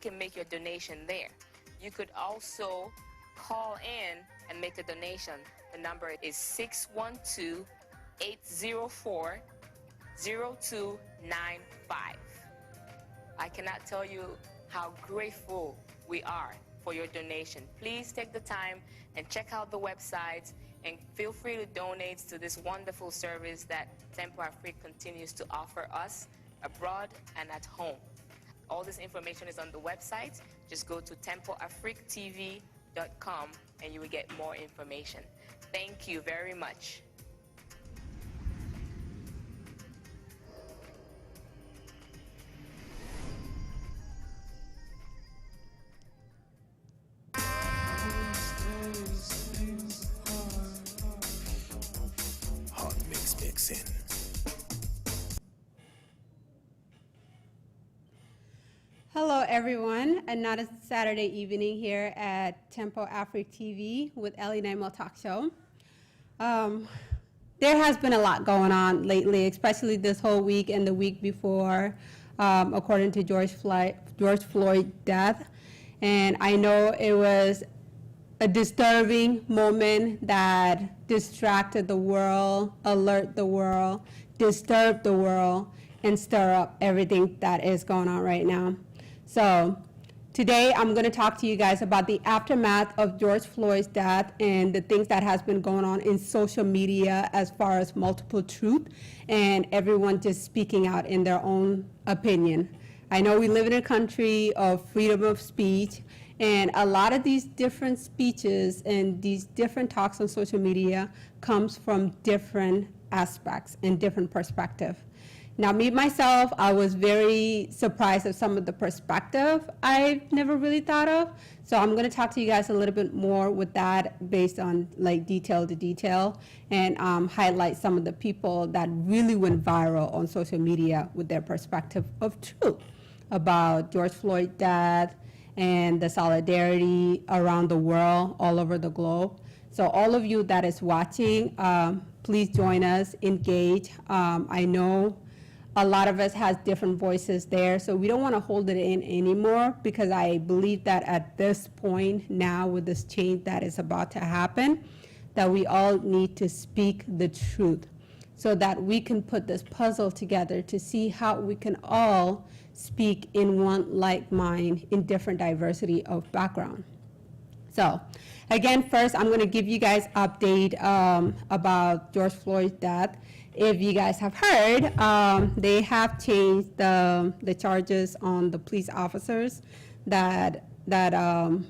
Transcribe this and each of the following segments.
can make your donation there. You could also call in and make a donation. The number is 612-804-0295. I cannot tell you how grateful we are for your donation. Please take the time and check out the website and feel free to donate to this wonderful service that Tempo Afrique continues to offer us abroad and at home. All this information is on the website. Just go to tempoafriquetv.com and you will get more information. Thank you very much. Hot mix mixing. Hello, everyone. Another Saturday evening here at Tempo Afrique TV with Ellie Naimel Talk Show. There has been a lot going on lately, especially this whole week and the week before, according to George Floyd's death. And I know it was a disturbing moment that distracted the world, alert the world, disturb the world, and stir up everything that is going on right now. So today I'm going to talk to you guys about the aftermath of George Floyd's death and the things that has been going on in social media as far as multiple truth and everyone just speaking out in their own opinion. I know we live in a country of freedom of speech, and a lot of these different speeches and these different talks on social media comes from different aspects and different perspectives. Now, me, myself, I was very surprised at some of the perspective I've never really thought of. So I'm going to talk to you guys a little bit more with that based on like detail to detail and highlight some of the people that really went viral on social media with their perspective of truth about George Floyd's death and the solidarity around the world, all over the globe. So all of you that is watching, please join us, engage. I know a lot of us has different voices there, so we don't want to hold it in anymore because I believe that at this point now with this change that is about to happen, that we all need to speak the truth so that we can put this puzzle together to see how we can all speak in one like mind in different diversity of background. So again, first I'm going to give you guys update about George Floyd's death. If you guys have heard, they have changed the charges on the police officers that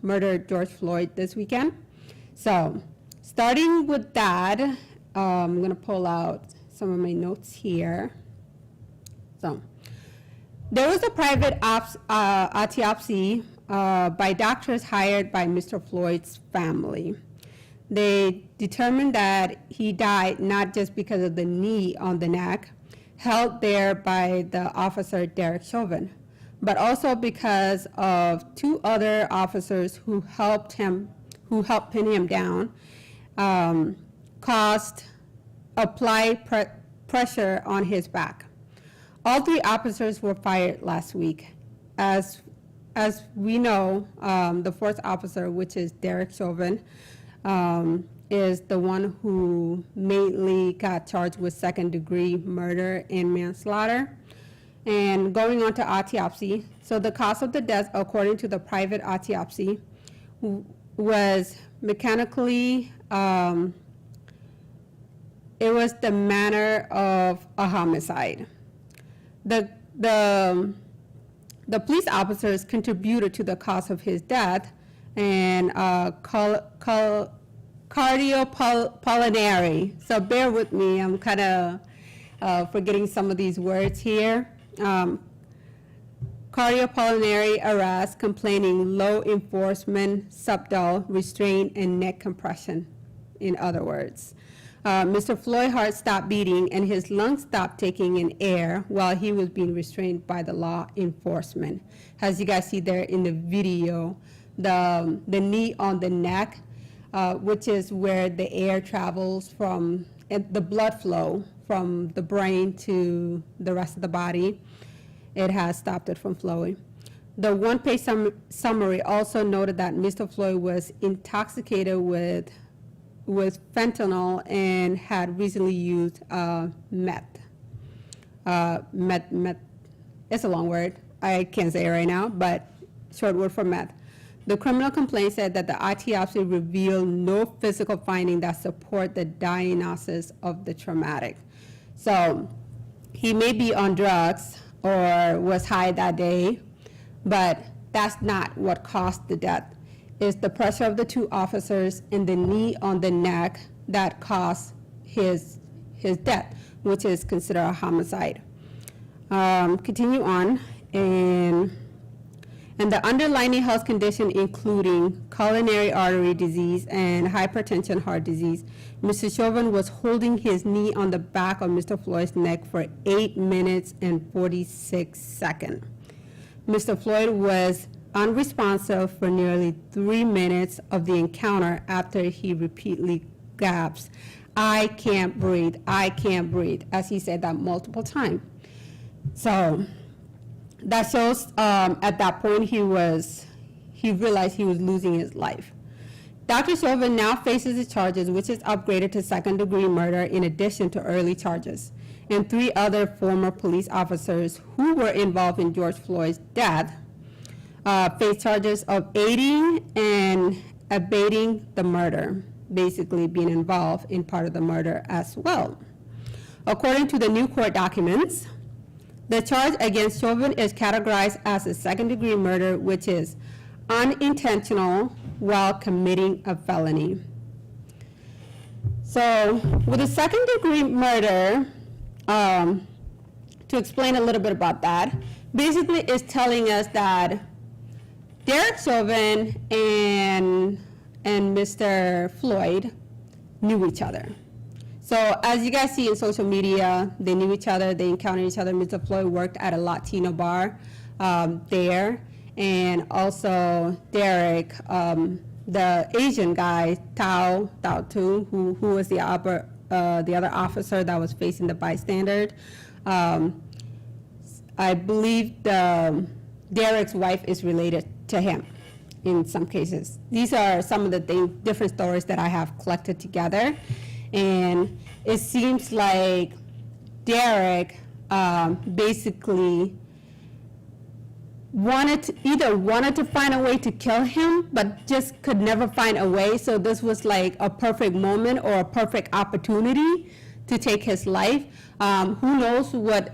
murdered George Floyd this weekend. So starting with that, I'm going to pull out some of my notes here. So there was a private autopsy by doctors hired by Mr. Floyd's family. They determined that he died not just because of the knee on the neck held there by the officer Derek Chauvin, but also because of two other officers who helped pin him down, applied pressure on his back. All three officers were fired last week. As we know, the fourth officer, which is Derek Chauvin, is the one who mainly got charged with second-degree murder and manslaughter. And going on to autopsy, so the cause of the death, according to the private autopsy, was mechanically, it was the manner of a homicide. The police officers contributed to the cause of his death and cardiopulmonary. So bear with me, I'm kind of forgetting some of these words here. Cardiopulmonary arrest, complaining low enforcement, subdural, restraint, and neck compression, in other words. Mr. Floyd's heart stopped beating and his lungs stopped taking in air while he was being restrained by the law enforcement. As you guys see there in the video, the knee on the neck, which is where the air travels from, the blood flow from the brain to the rest of the body, it has stopped it from flowing. The one-page summary also noted that Mr. Floyd was intoxicated with fentanyl and had recently used meth. Meth, it's a long word. I can't say it right now, but short word for meth. The criminal complaint said that the autopsy revealed no physical finding that support the diagnosis of the traumatic. So he may be on drugs or was high that day, but that's not what caused the death. It's the pressure of the two officers and the knee on the neck that caused his death, which is considered a homicide. Continue on, and the underlying health condition including coronary artery disease and hypertension heart disease. Mr. Chauvin was holding his knee on the back of Mr. Floyd's neck for 8 minutes and 46 seconds. Mr. Floyd was unresponsive for nearly 3 minutes of the encounter after he repeatedly gasped, "I can't breathe, I can't breathe," as he said that multiple times. So that shows at that point he realized he was losing his life. Dr. Chauvin now faces the charges, which is upgraded to second-degree murder in addition to early charges. And 3 other former police officers who were involved in George Floyd's death face charges of aiding and abetting the murder, basically being involved in part of the murder as well. According to the new court documents, the charge against Chauvin is categorized as a second-degree murder, which is unintentional while committing a felony. So with a second-degree murder, to explain a little bit about that, basically it's telling us that Derek Chauvin and Mr. Floyd knew each other. So as you guys see in social media, they knew each other, they encountered each other. Mr. Floyd worked at a Latino bar there, and also Derek, the Asian guy, Tao Tu, who was the other officer that was facing the bystander. I believe Derek's wife is related to him in some cases. These are some of the different stories that I have collected together. And it seems like Derek basically wanted to find a way to kill him, but just could never find a way. So this was like a perfect moment or a perfect opportunity to take his life. Who knows what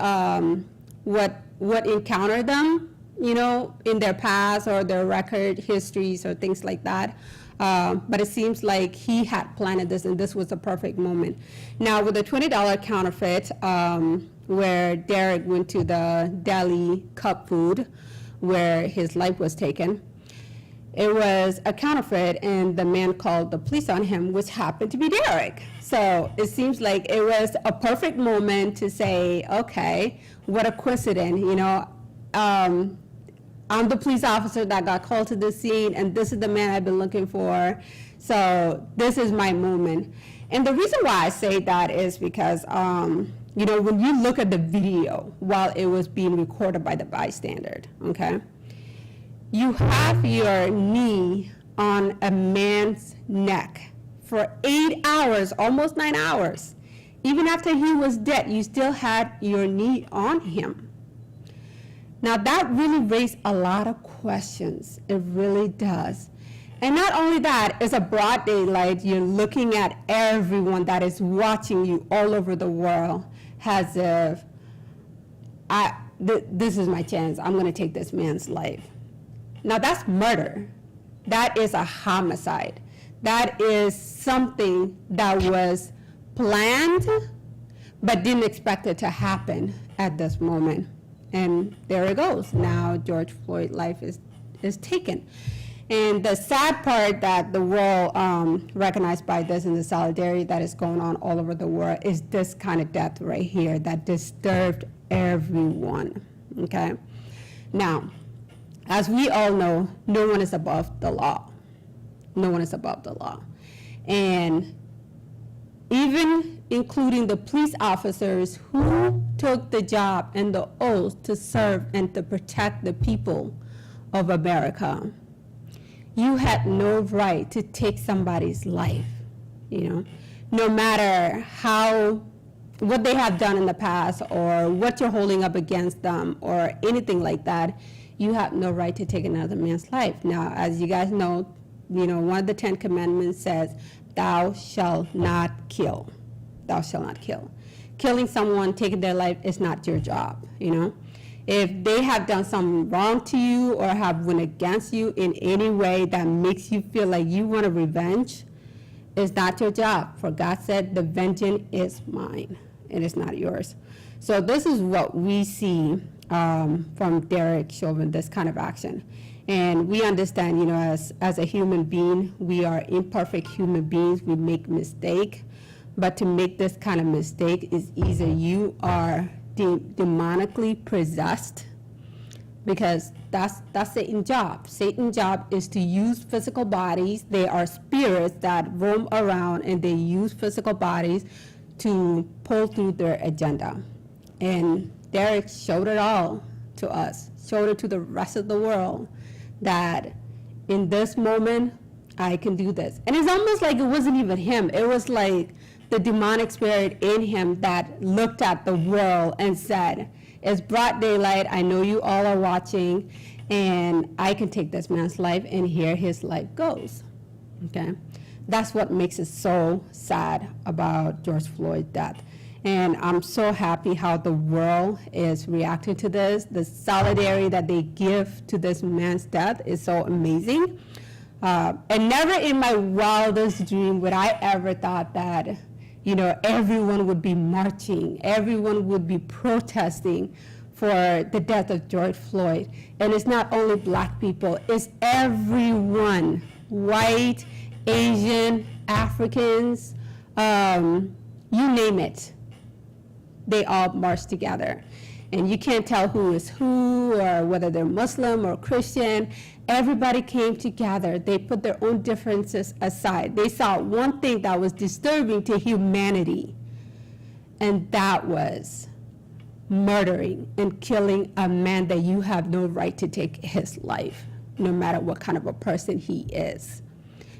encountered them, in their past or their record histories or things like that. But it seems like he had planned this, and this was a perfect moment. Now, with the $20 counterfeit, where Derek went to the deli Cup Food, where his life was taken, it was a counterfeit, and the man called the police on him, which happened to be Derek. So it seems like it was a perfect moment to say, okay, what a coincidence, I'm the police officer that got called to the scene, and this is the man I've been looking for. So this is my moment. And the reason why I say that is because, when you look at the video while it was being recorded by the bystander, okay, you have your knee on a man's neck for 8 hours, almost 9 hours. Even after he was dead, you still had your knee on him. Now that really raised a lot of questions. It really does. And not only that, it's a broad daylight. You're looking at everyone that is watching you all over the world as if, this is my chance. I'm going to take this man's life. Now that's murder. That is a homicide. That is something that was planned, but didn't expect it to happen at this moment. And there it goes. Now George Floyd's life is taken. And the sad part that the world recognized by this and the solidarity that is going on all over the world is this kind of death right here that disturbed everyone, okay? Now, as we all know, no one is above the law. No one is above the law. And even including the police officers who took the job and the oath to serve and to protect the people of America, you had no right to take somebody's life, you know, no matter what they have done in the past or what you're holding up against them or anything like that. You have no right to take another man's life. Now, as you guys know, one of the 10 Commandments says, thou shalt not kill. Thou shalt not kill. Killing someone, taking their life is not your job, If they have done something wrong to you or have went against you in any way that makes you feel like you want a revenge, it's not your job. For God said, the vengeance is mine. It is not yours. So this is what we see from Derek Chauvin, this kind of action. And we understand, as a human being, we are imperfect human beings. We make mistakes. But to make this kind of mistake is either you are demonically possessed, because that's Satan's job. Satan's job is to use physical bodies. They are spirits that roam around, and they use physical bodies to pull through their agenda. And Derek showed it all to us, showed it to the rest of the world, that in this moment, I can do this. And it's almost like it wasn't even him. It was like the demonic spirit in him that looked at the world and said, it's broad daylight, I know you all are watching, and I can take this man's life, and here his life goes, okay? That's what makes it so sad about George Floyd's death. And I'm so happy how the world is reacting to this. The solidarity that they give to this man's death is so amazing. And never in my wildest dream would I ever thought that, everyone would be marching, everyone would be protesting for the death of George Floyd. And it's not only black people, it's everyone, white, Asian, Africans, you name it. They all march together. And you can't tell who is who or whether they're Muslim or Christian. Everybody came together. They put their own differences aside. They saw one thing that was disturbing to humanity, and that was murdering and killing a man that you have no right to take his life, no matter what kind of a person he is.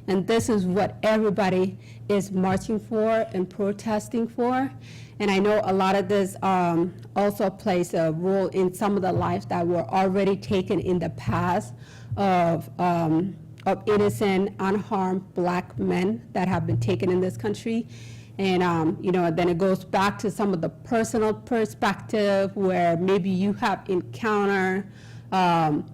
And this is what everybody is marching for and protesting for. And I know a lot of this also plays a role in some of the lives that were already taken in the past of innocent, unharmed black men that have been taken in this country. And, then it goes back to some of the personal perspective where maybe you have encountered an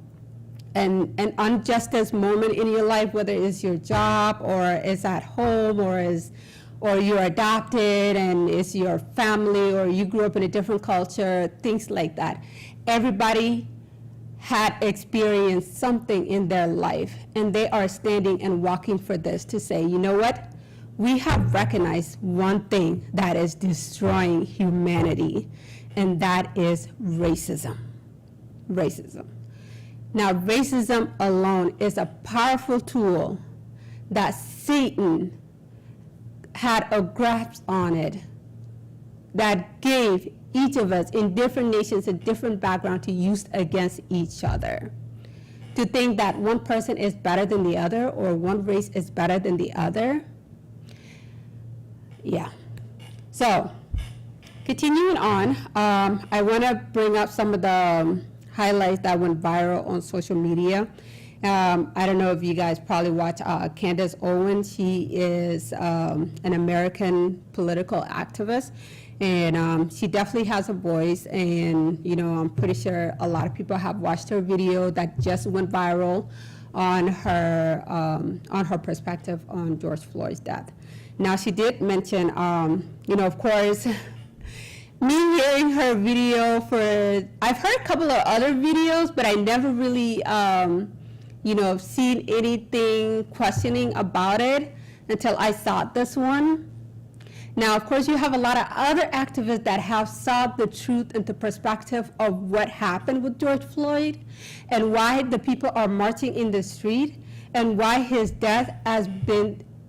injustice moment in your life, whether it's your job or it's at home or you're adopted and it's your family or you grew up in a different culture, things like that. Everybody had experienced something in their life, and they are standing and walking for this to say, you know what? We have recognized one thing that is destroying humanity, and that is racism. Racism. Now, racism alone is a powerful tool that Satan had a grasp on it, that gave each of us in different nations a different background to use against each other. To think that one person is better than the other or one race is better than the other. Yeah. So, continuing on, I want to bring up some of the highlights that went viral on social media. I don't know if you guys probably watch Candace Owens. She is an American political activist, and she definitely has a voice. And I'm pretty sure a lot of people have watched her video that just went viral on her perspective on George Floyd's death. Now, she did mention, of course, me hearing her video I've heard a couple of other videos, but I never really, seen anything questioning about it until I saw this one. Now, of course, you have a lot of other activists that have saw the truth and the perspective of what happened with George Floyd and why the people are marching in the street and why his death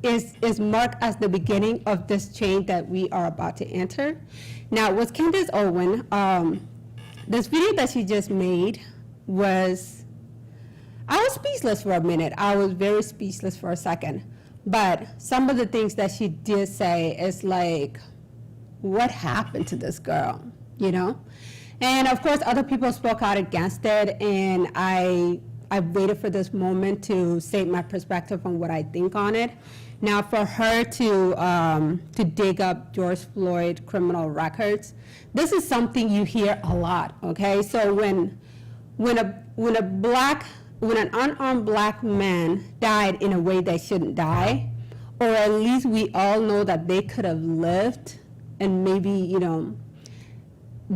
is marked as the beginning of this change that we are about to enter. Now, with Candace Owens, this video that she just made was I was speechless for a minute. I was very speechless for a second. But some of the things that she did say is like, what happened to this girl, you know? And of course, other people spoke out against it, and I waited for this moment to state my perspective on what I think on it. Now, for her to dig up George Floyd criminal records, this is something you hear a lot. Okay, so when an unarmed black man died in a way they shouldn't die, or at least we all know that they could have lived and maybe, you know,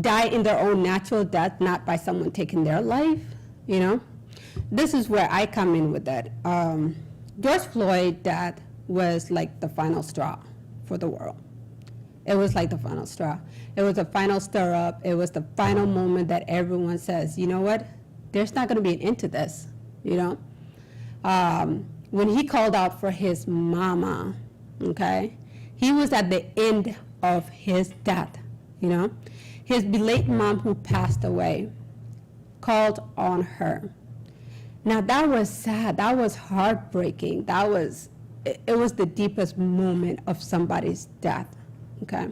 die in their own natural death, not by someone taking their life, you know. This is where I come in with that. George Floyd's death was like the final straw for the world. It was like the final straw. It was the final stir up. It was the final moment that everyone says, you know what, there's not going to be an end to this, you know. When he called out for his mama, okay, he was at the end of his death, you know. His belated mom who passed away called on her. Now that was sad, that was heartbreaking, it was the deepest moment of somebody's death, okay?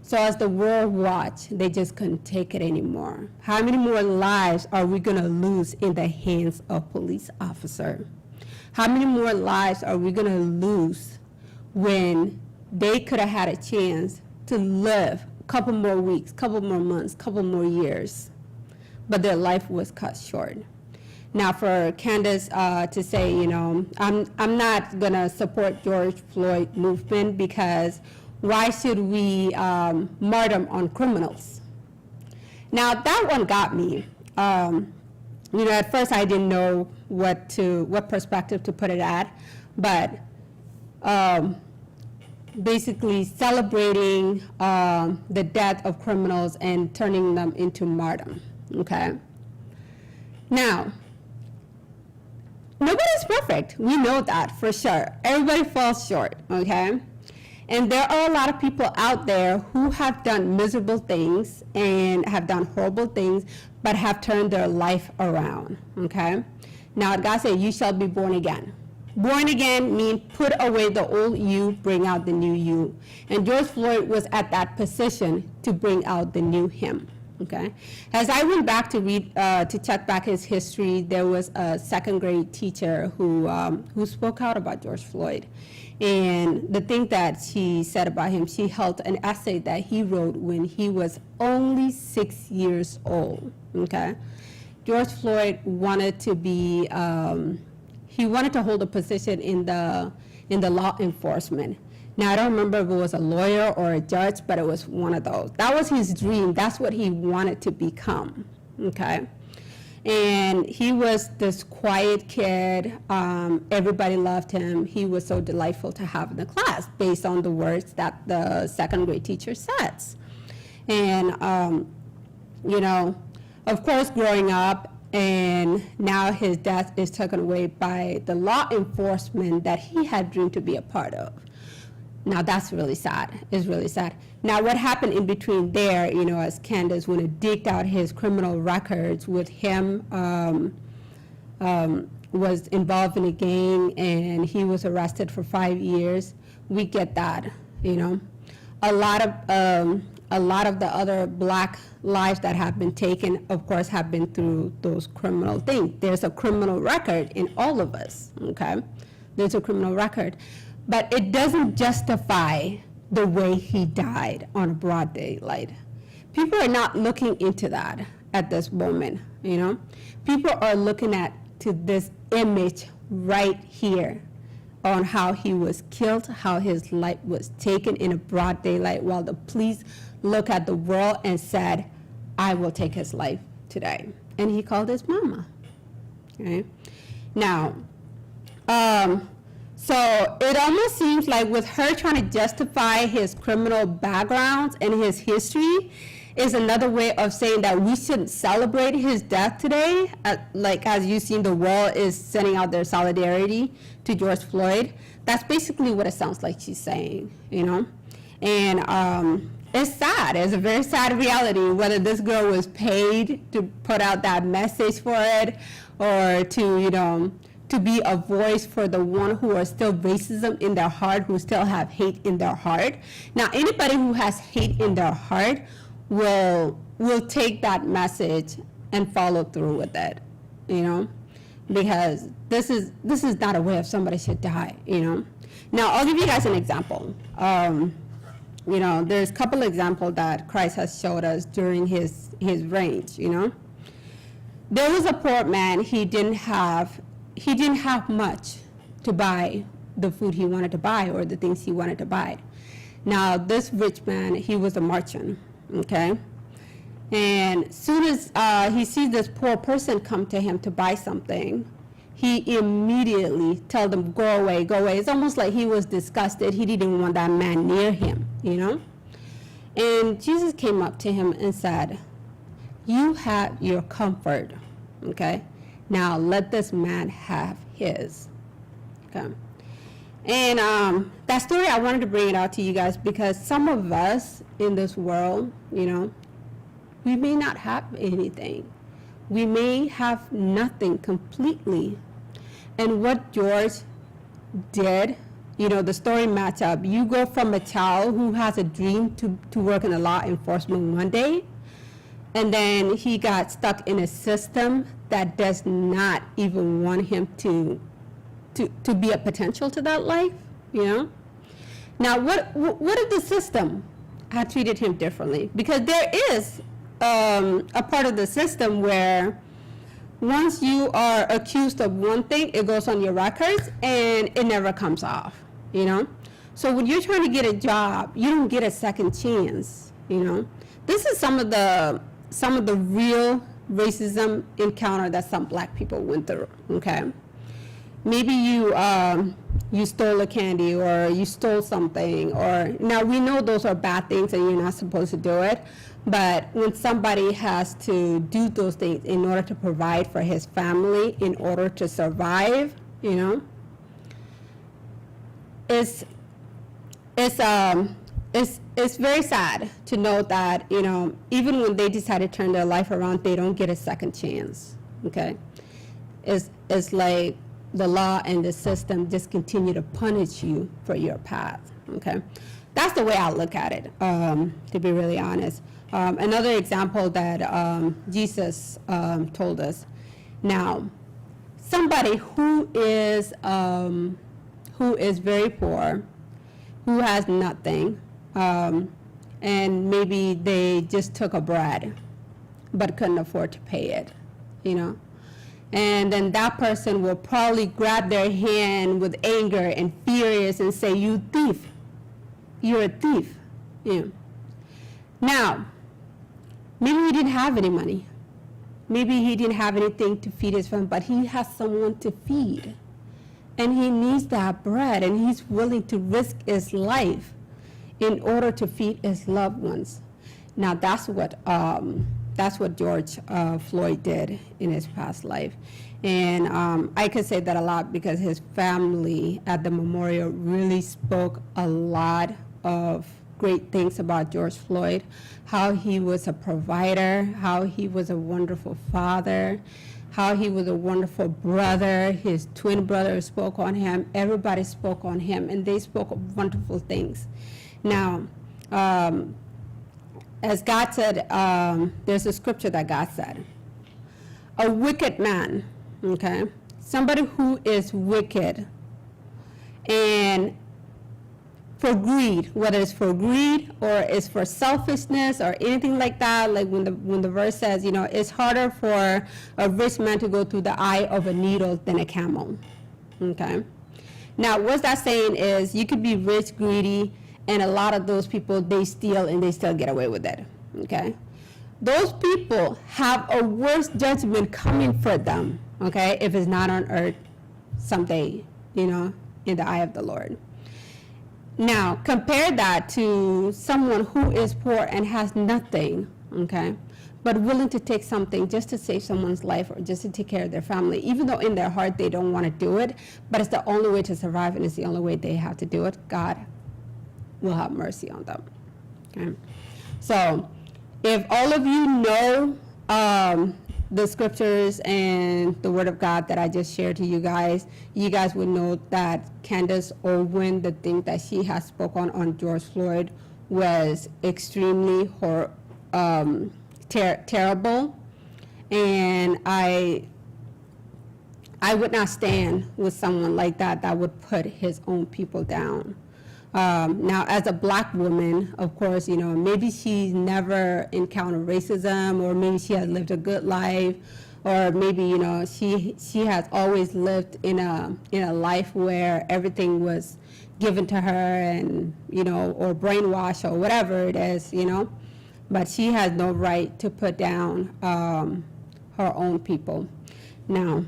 So as the world watched, they just couldn't take it anymore. How many more lives are we gonna lose in the hands of police officer? How many more lives are we gonna lose when they could have had a chance to live a couple more weeks, couple more months, couple more years, but their life was cut short? Now, for Candace to say, you know, I'm not gonna support George Floyd movement because why should we martyr on criminals? Now, that one got me. You know, at first I didn't know what perspective to put it at, but basically celebrating the death of criminals and turning them into martyrdom, okay? Now, nobody's perfect. We know that for sure. Everybody falls short, okay? And there are a lot of people out there who have done miserable things and have done horrible things, but have turned their life around, okay? Now, God said, you shall be born again. Born again means put away the old you, bring out the new you. And George Floyd was at that position to bring out the new him. Okay. As I went back to read, to check back his history, there was a second grade teacher who spoke out about George Floyd. And the thing that she said about him, she held an essay that he wrote when he was only 6 years old. Okay. George Floyd wanted to be, he wanted to hold a position in the law enforcement. Now, I don't remember if it was a lawyer or a judge, but it was one of those. That was his dream. That's what he wanted to become, okay? And he was this quiet kid. Everybody loved him. He was so delightful to have in the class based on the words that the second grade teacher says. And, you know, of course, growing up, and now his death is taken away by the law enforcement that he had dreamed to be a part of. Now that's really sad, it's really sad. Now what happened in between there, you know, as Candace, when it digged out his criminal records with him, was involved in a gang and he was arrested for 5 years, we get that, you know. A lot of the other black lives that have been taken, of course, have been through those criminal things. There's a criminal record in all of us, okay? There's a criminal record. But it doesn't justify the way he died on broad daylight. People are not looking into that at this moment, you know? People are looking at to this image right here on how he was killed, how his life was taken in a broad daylight while the police look at the world and said, I will take his life today. And he called his mama, okay? Now, so it almost seems like with her trying to justify his criminal backgrounds and his history is another way of saying that we shouldn't celebrate his death today. Like as you've seen, the world is sending out their solidarity to George Floyd. That's basically what it sounds like she's saying, you know? And it's sad, it's a very sad reality, whether this girl was paid to put out that message for it, or to be a voice for the one who are still racism in their heart, who still have hate in their heart. Now, anybody who has hate in their heart will take that message and follow through with it, because this is not a way of somebody should die, Now, I'll give you guys an example. There's a couple examples that Christ has showed us during his reign, There was a poor man, he didn't have much to buy the food he wanted to buy or the things he wanted to buy. Now, this rich man, he was a merchant, okay? And soon as he sees this poor person come to him to buy something, he immediately tells them, go away, go away. It's almost like he was disgusted. He didn't want that man near him, And Jesus came up to him and said, you have your comfort, okay? Now let this man have his, okay? And that story, I wanted to bring it out to you guys because some of us in this world, we may not have anything. We may have nothing completely. And what George did, the story match up. You go from a child who has a dream to work in the law enforcement one day, and then he got stuck in a system that does not even want him to be a potential to that life, Now, what if the system had treated him differently? Because there is a part of the system where once you are accused of one thing, it goes on your records and it never comes off, So when you're trying to get a job, you don't get a second chance, This is some of the real racism encounter that some black people went through, okay? Maybe you stole a candy or you stole something, or now we know those are bad things and you're not supposed to do it, but when somebody has to do those things in order to provide for his family, in order to survive, it's very sad to know that, even when they decide to turn their life around, they don't get a second chance, okay? It's like the law and the system just continue to punish you for your path, okay? That's the way I look at it, to be really honest. Another example that Jesus told us. Now, somebody who is very poor, who has nothing, and maybe they just took a bread, but couldn't afford to pay it, And then that person will probably grab their hand with anger and furious and say, you thief, you're a thief, Now, maybe he didn't have any money. Maybe he didn't have anything to feed his family, but he has someone to feed. And he needs that bread, and he's willing to risk his life in order to feed his loved ones. Now, that's what George Floyd did in his past life. And I could say that a lot because his family at the memorial really spoke a lot of great things about George Floyd, how he was a provider, how he was a wonderful father, how he was a wonderful brother. His twin brother spoke on him. Everybody spoke on him, and they spoke of wonderful things. Now, as God said, there's a scripture that God said, a wicked man, okay, somebody who is wicked, and for greed, whether it's for greed or it's for selfishness or anything like that, like when the verse says, it's harder for a rich man to go through the eye of a needle than a camel, okay? Now, what's that saying is you could be rich, greedy, and a lot of those people, they steal and they still get away with it, okay? Those people have a worse judgment coming for them, okay, if it's not on earth someday, in the eye of the Lord. Now, compare that to someone who is poor and has nothing, okay, but willing to take something just to save someone's life or just to take care of their family, even though in their heart they don't want to do it, but it's the only way to survive and it's the only way they have to do it. God will have mercy on them, okay? So, if all of you know the scriptures and the word of God that I just shared to you guys would know that Candace Owens, the thing that she has spoken on George Floyd was extremely terrible. And I would not stand with someone like that would put his own people down. Now, as a black woman, of course, you know, maybe she's never encountered racism, or maybe she has lived a good life, or maybe, you know, she has always lived in a life where everything was given to her, and, you know, or brainwashed, or whatever it is, you know. But she has no right to put down her own people. Now,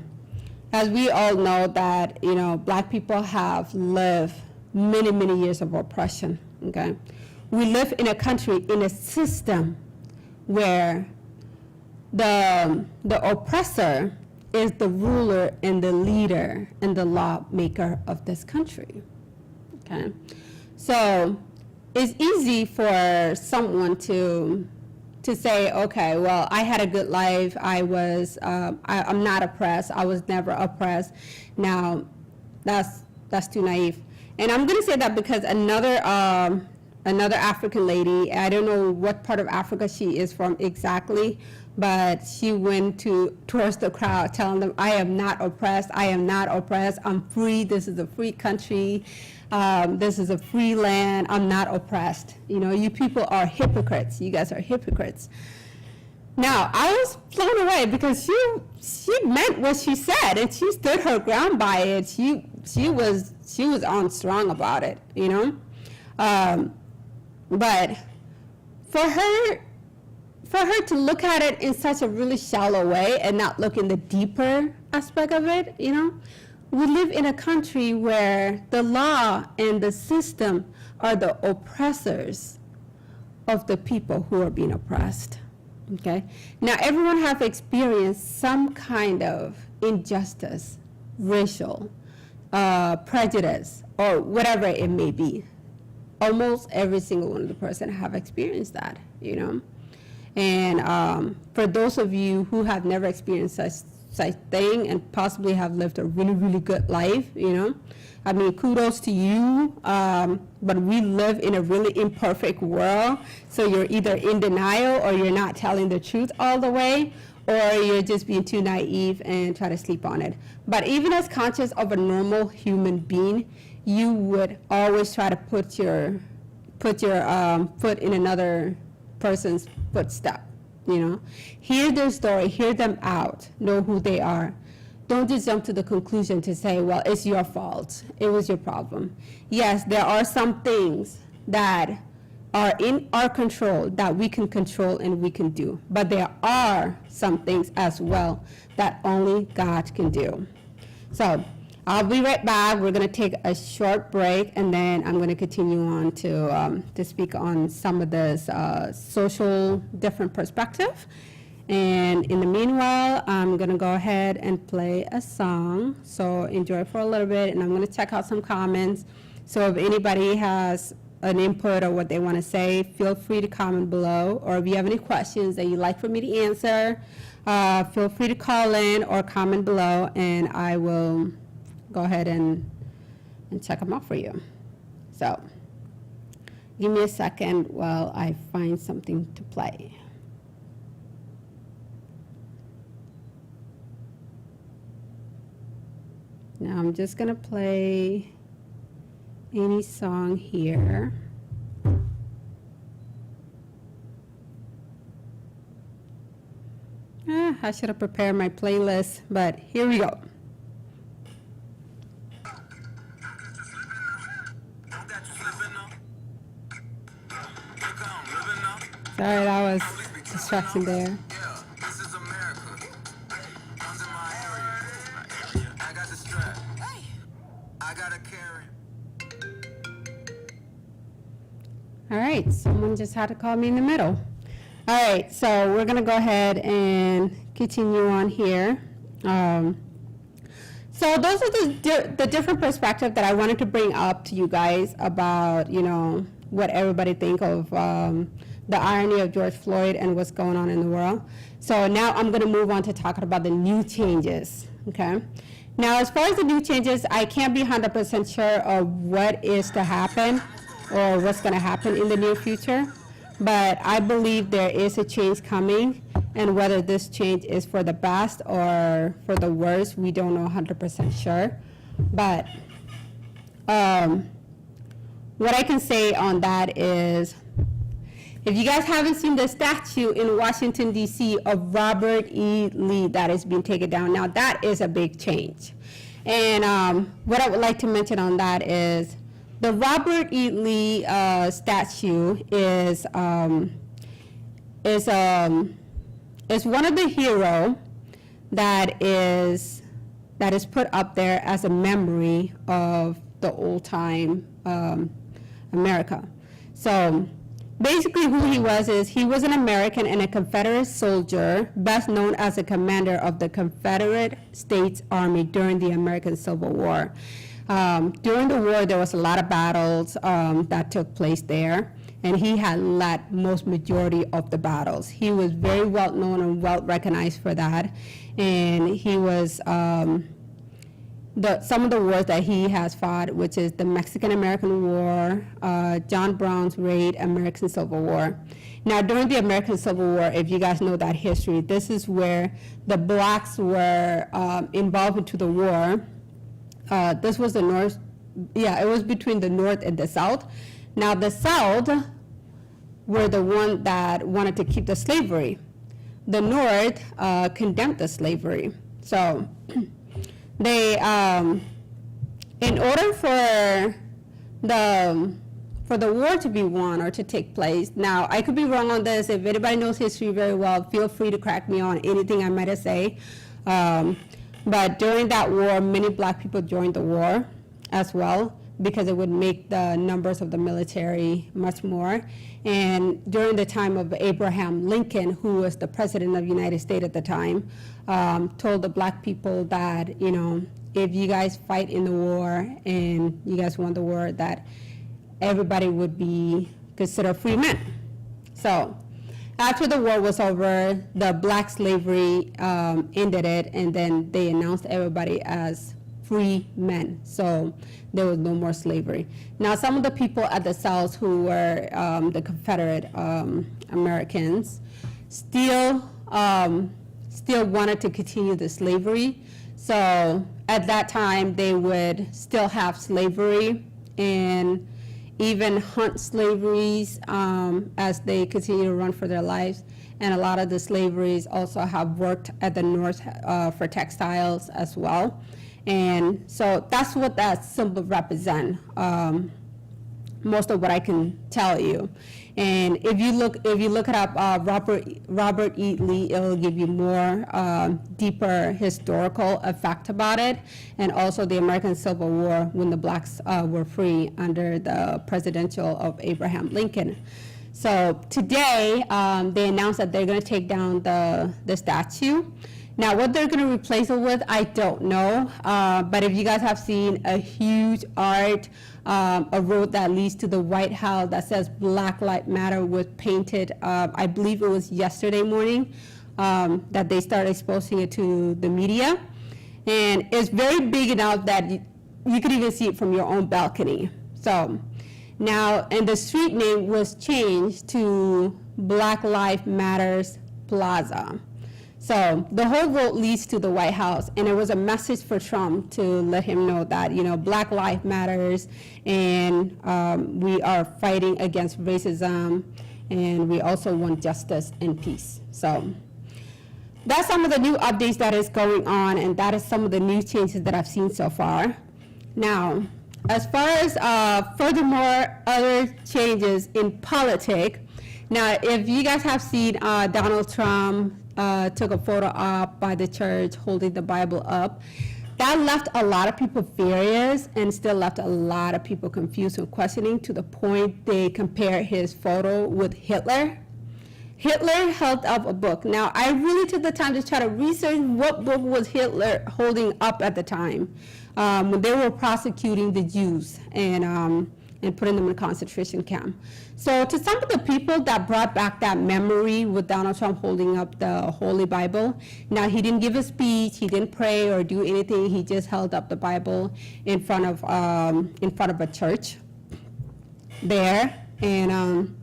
as we all know that, you know, black people have lived many, many years of oppression, okay? We live in a country, in a system where the oppressor is the ruler and the leader and the lawmaker of this country, okay? So it's easy for someone to say, okay, well, I had a good life, I'm not oppressed, I was never oppressed. Now, that's too naive. And I'm gonna say that because another African lady, I don't know what part of Africa she is from exactly, but she went towards the crowd telling them, I am not oppressed, I'm free, this is a free country, this is a free land, I'm not oppressed. You know, you people are hypocrites, you guys are hypocrites. Now, I was blown away because she meant what she said, and she stood her ground by it. She was on strong about it, you know. But for her to look at it in such a really shallow way and not look in the deeper aspect of it, you know, we live in a country where the law and the system are the oppressors of the people who are being oppressed. Okay. Now, everyone have experienced some kind of injustice, racial, prejudice, or whatever it may be. Almost every single one of the person have experienced that, you know. And for those of you who have never experienced such thing and possibly have lived a really, really good life, you know, I mean, kudos to you, but we live in a really imperfect world, so you're either in denial or you're not telling the truth all the way, or you're just being too naive and try to sleep on it. But even as conscious of a normal human being, you would always try to put your foot in another person's footstep, you know. Hear their story, hear them out, know who they are. Don't just jump to the conclusion to say, well, it's your fault, it was your problem. Yes, there are some things that are in our control that we can control and we can do, but there are some things as well that only God can do. So I'll be right back. We're going to take a short break, and then I'm going to continue on to speak on some of this social different perspective. And in the meanwhile, I'm going to go ahead and play a song. So enjoy for a little bit, and I'm going to check out some comments. So if anybody has an input or what they want to say, feel free to comment below. Or if you have any questions that you'd like for me to answer, feel free to call in or comment below, and I will go ahead and check them out for you. So give me a second while I find something to play. Now I'm just going to play any song here. I should have prepared my playlist, but here we go. Sorry, that was distraction there. All right, someone just had to call me in the middle. All right, so we're going to go ahead and continue on here. So those are the different perspectives that I wanted to bring up to you guys about, you know, what everybody think of the irony of George Floyd and what's going on in the world. So now I'm going to move on to talking about the new changes, okay? Now, as far as the new changes, I can't be 100% sure of what is to happen or what's going to happen in the near future, but I believe there is a change coming, and whether this change is for the best or for the worst, we don't know 100% sure. But what I can say on that is, if you guys haven't seen the statue in Washington, D.C. of Robert E. Lee that is being taken down, now that is a big change. And what I would like to mention on that is the Robert E. Lee statue is one of the heroes that is put up there as a memory of the old time America. So basically who he was is he was an American and a Confederate soldier, best known as a commander of the Confederate States Army during the American Civil War. During the war, there was a lot of battles that took place there, and he had led most majority of the battles. He was very well known and well recognized for that, and he was some of the wars that he has fought, which is the Mexican-American War, John Brown's Raid, American Civil War. Now, during the American Civil War, if you guys know that history, this is where the blacks were involved into the war. This was the North, it was between the North and the South. Now, the South were the one that wanted to keep the slavery. The North condemned the slavery. So they, in order for the war to be won or to take place, now I could be wrong on this. If anybody knows history very well, feel free to correct me on anything I might have said. But during that war, many black people joined the war as well, because it would make the numbers of the military much more. And during the time of Abraham Lincoln, who was the president of the United States at the time, told the black people that, you know, if you guys fight in the war and you guys won the war, that everybody would be considered free men. So after the war was over, the black slavery ended it, and then they announced everybody as free men. So there was no more slavery. Now, some of the people at the South who were the Confederate Americans still wanted to continue the slavery. So at that time, they would still have slavery and even hunt slaveries as they continue to run for their lives. And a lot of the slaveries also have worked at the North for textiles as well. And so that's what that symbol represents, most of what I can tell you. And if you look it up, Robert E. Lee, it will give you more deeper historical fact about it, and also the American Civil War when the blacks were free under the presidential of Abraham Lincoln. So today they announced that they're going to take down the statue. Now, what they're going to replace it with, I don't know. But if you guys have seen a huge art, a road that leads to the White House that says Black Lives Matter was painted, I believe it was yesterday morning, that they started exposing it to the media. And it's very big enough that you could even see it from your own balcony. So now, and the street name was changed to Black Lives Matters Plaza. So the whole road leads to the White House, and it was a message for Trump to let him know that, you know, Black Lives Matters, and we are fighting against racism, and we also want justice and peace. So that's some of the new updates that is going on, and that is some of the new changes that I've seen so far. Now, as far as furthermore other changes in politics, now if you guys have seen Donald Trump took a photo op by the church holding the Bible up, that left a lot of people furious and still left a lot of people confused and questioning, to the point they compare his photo with Hitler. Hitler held up a book. Now, I really took the time to try to research what book was Hitler holding up at the time when they were prosecuting the Jews. And and putting them in a concentration camp. So to some of the people that brought back that memory with Donald Trump holding up the Holy Bible, now he didn't give a speech, he didn't pray or do anything, he just held up the Bible in front of a church there, and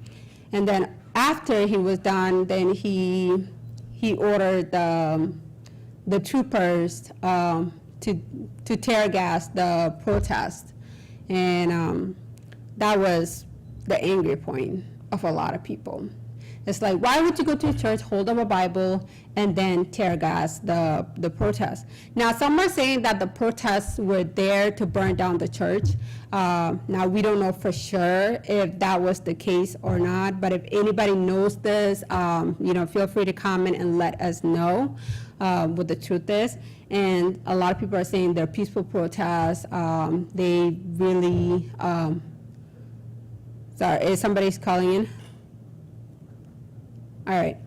then after he was done, then he ordered the troopers to tear gas the protest, and that was the angry point of a lot of people. It's like, why would you go to a church, hold up a Bible, and then tear gas the protest? Now, some are saying that the protests were there to burn down the church. Now, we don't know for sure if that was the case or not, but if anybody knows this, feel free to comment and let us know what the truth is. And a lot of people are saying they're peaceful protests. They really, sorry, somebody's calling in? All right.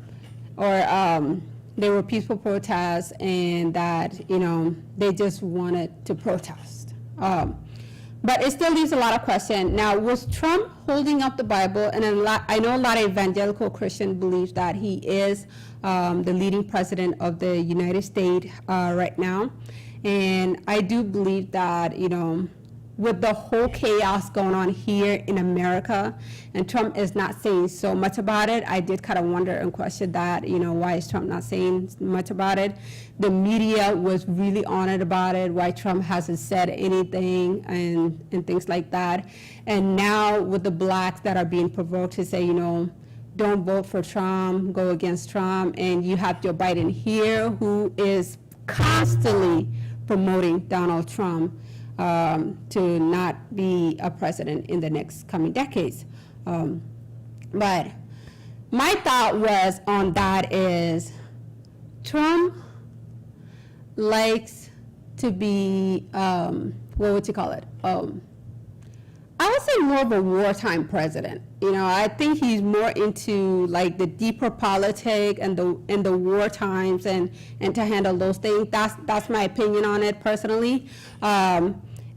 Or they were peaceful protests and that, they just wanted to protest. But it still leaves a lot of questions. Now, was Trump holding up the Bible? And I know a lot of evangelical Christians believe that he is the leading president of the United States right now. And I do believe that, with the whole chaos going on here in America, and Trump is not saying so much about it, I did kind of wonder and question that, why is Trump not saying much about it? The media was really on it about it, why Trump hasn't said anything and things like that. And now with the blacks that are being provoked to say, don't vote for Trump, go against Trump, and you have Joe Biden here who is constantly promoting Donald Trump to not be a president in the next coming decades. But my thought was on that is Trump likes to be, what would you call it? I would say more of a wartime president. I think he's more into like the deeper politics and the war times and to handle those things. That's my opinion on it personally.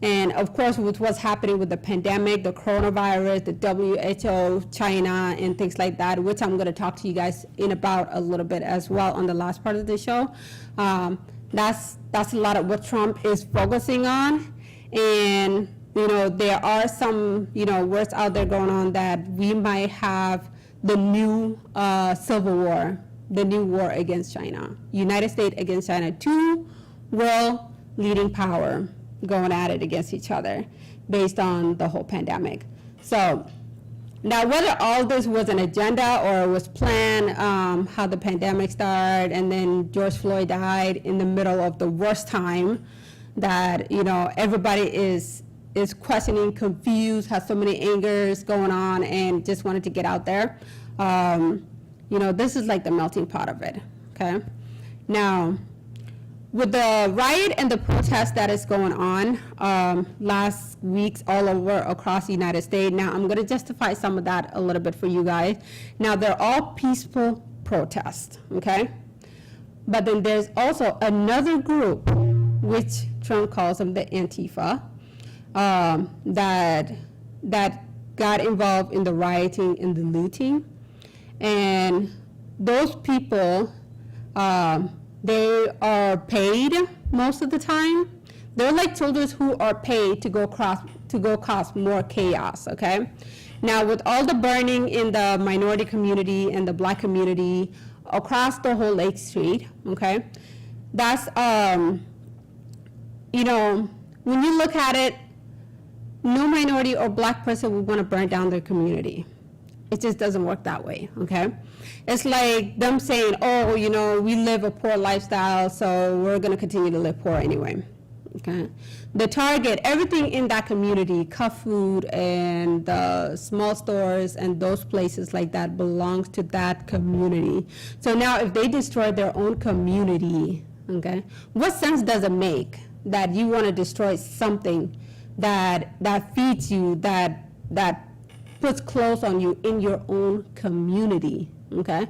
And of course, with what's happening with the pandemic, the coronavirus, the WHO, China, and things like that, which I'm going to talk to you guys in about a little bit as well on the last part of the show. That's a lot of what Trump is focusing on. And there are some, words out there going on that we might have the new civil war, the new war against China, United States against China, two world leading power going at it against each other based on the whole pandemic. So now whether all this was an agenda or was planned, how the pandemic started and then George Floyd died in the middle of the worst time that, everybody is questioning, confused, has so many angers going on and just wanted to get out there. This is like the melting pot of it, okay? Now, with the riot and the protest that is going on last weeks all over across the United States, now I'm gonna justify some of that a little bit for you guys. Now, they're all peaceful protests, okay? But then there's also another group, which Trump calls them the Antifa, that got involved in the rioting and the looting. And those people, they are paid most of the time. They're like soldiers who are paid to go cause more chaos, okay? Now, with all the burning in the minority community and the black community across the whole Lake Street, okay? That's, when you look at it, no minority or black person would want to burn down their community. It just doesn't work that way, okay? It's like them saying, oh, we live a poor lifestyle, so we're going to continue to live poor anyway, okay? The Target, everything in that community, Cuff Food and the small stores and those places like that belongs to that community. So now if they destroy their own community, okay, what sense does it make that you want to destroy something that feeds you, that puts clothes on you in your own community, okay?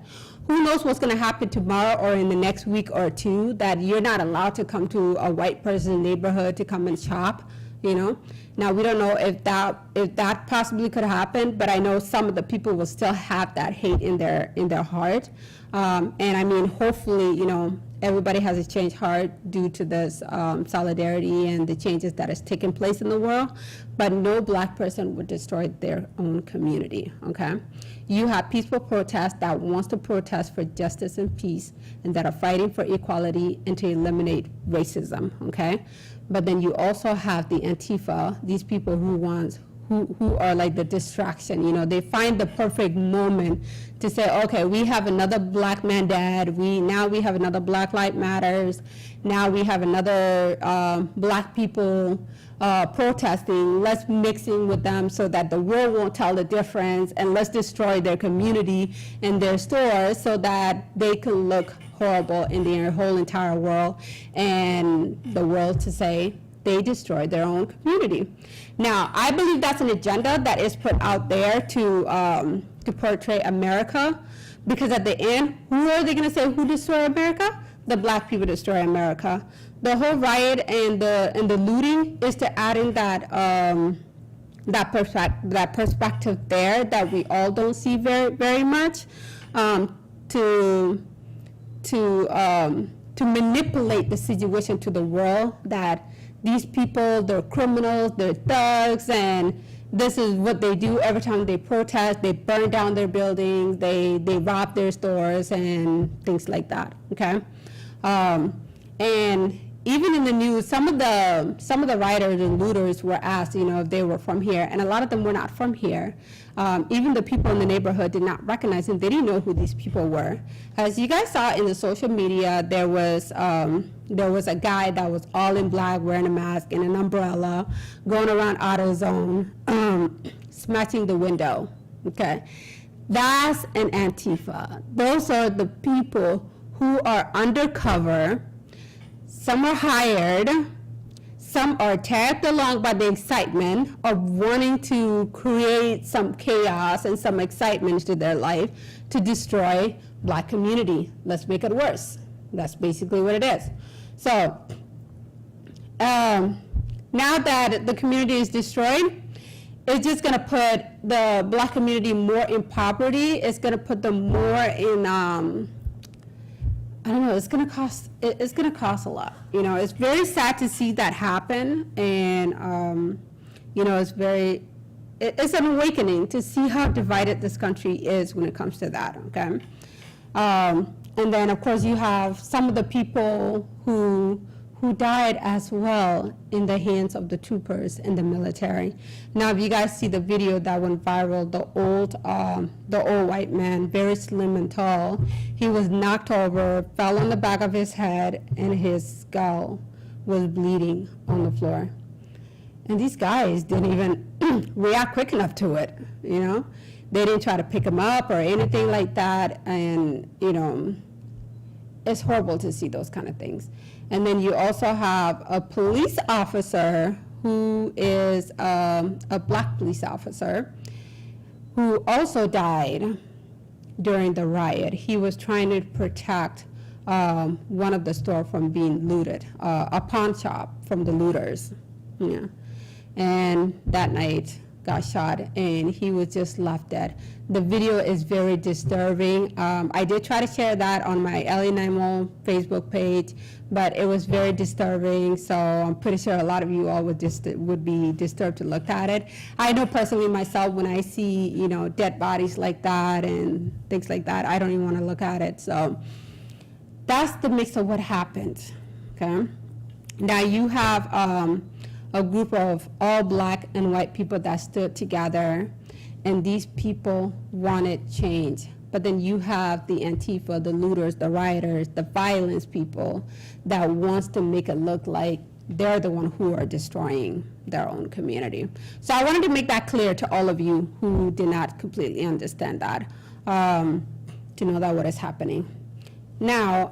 Who knows what's gonna happen tomorrow or in the next week or two that you're not allowed to come to a white person's neighborhood to come and shop you know. Now, we don't know if that possibly could happen, but I know some of the people will still have that hate in their heart. And I mean, hopefully, you know, everybody has a changed heart due to this solidarity and the changes that has taken place in the world, but no Black person would destroy their own community, okay? You have peaceful protests that wants to protest for justice and peace and that are fighting for equality and to eliminate racism, okay? But then you also have the Antifa, these people who are like the distraction, you know, they find the perfect moment to say, okay, we have another Black man dead, now we have another Black Lives Matters, now we have another Black people protesting, let's mix in with them so that the world won't tell the difference, and let's destroy their community and their stores so that they can look horrible in the whole entire world, and the world to say they destroyed their own community. Now, I believe that's an agenda that is put out there to portray America, because at the end, who are they going to say who destroyed America? The Black people destroy America. The whole riot and the looting is to add in that perspective there that we all don't see very, very much, to manipulate the situation to the world that these people, they're criminals, they're thugs, and this is what they do every time they protest. They burn down their buildings, they rob their stores and things like that, okay? And even in the news, some of the rioters and looters were asked, you know, if they were from here, and a lot of them were not from here. Even the people in the neighborhood did not recognize them. They didn't know who these people were. As you guys saw in the social media, there was a guy that was all in black, wearing a mask and an umbrella, going around AutoZone, smashing the window, okay? That's an Antifa. Those are the people who are undercover. Some are hired, some are tagged along by the excitement of wanting to create some chaos and some excitement to their life to destroy Black community. Let's make it worse. That's basically what it is. So now that the community is destroyed, it's just going to put the Black community more in poverty. It's going to put them more in I don't know, it's gonna cost a lot. You know, it's very sad to see that happen, and you know, it's an awakening to see how divided this country is when it comes to that, okay? And then, of course, you have some of the people who died as well in the hands of the troopers in the military. Now, if you guys see the video that went viral, the old white man, very slim and tall, he was knocked over, fell on the back of his head, and his skull was bleeding on the floor. And these guys didn't even react quick enough to it, you know? They didn't try to pick him up or anything like that, and, you know, it's horrible to see those kind of things. And then you also have a police officer who is a Black police officer who also died during the riot. He was trying to protect one of the stores from being looted, a pawn shop from the looters. Yeah. And that night got shot, and he was just left dead. The video is very disturbing. I did try to share that on my Ellie Naimol Facebook page, but it was very disturbing, so I'm pretty sure a lot of you all would be disturbed to look at it. I know personally myself, when I see, you know, dead bodies like that and things like that, I don't even want to look at it. So that's the mix of what happened, okay? Now you have a group of all Black and white people that stood together, and these people wanted change. But then you have the Antifa, the looters, the rioters, the violence people that wants to make it look like they're the one who are destroying their own community. So I wanted to make that clear to all of you who did not completely understand that, to know that what is happening. Now,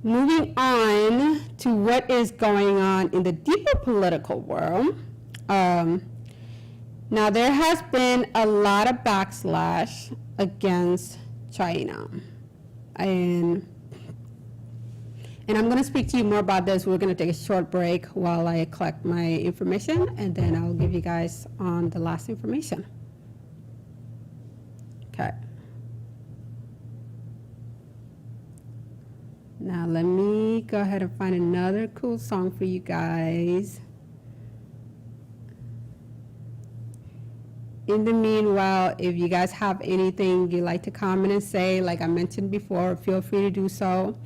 moving on to what is going on in the deeper political world. Now, there has been a lot of backslash against China. And And I'm going to speak to you more about this. We're going to take a short break while I collect my information, and then I'll give you guys on the last information. Okay. Now let me go ahead and find another cool song for you guys. In the meanwhile, if you guys have anything you'd like to comment and say, like I mentioned before, feel free to do so.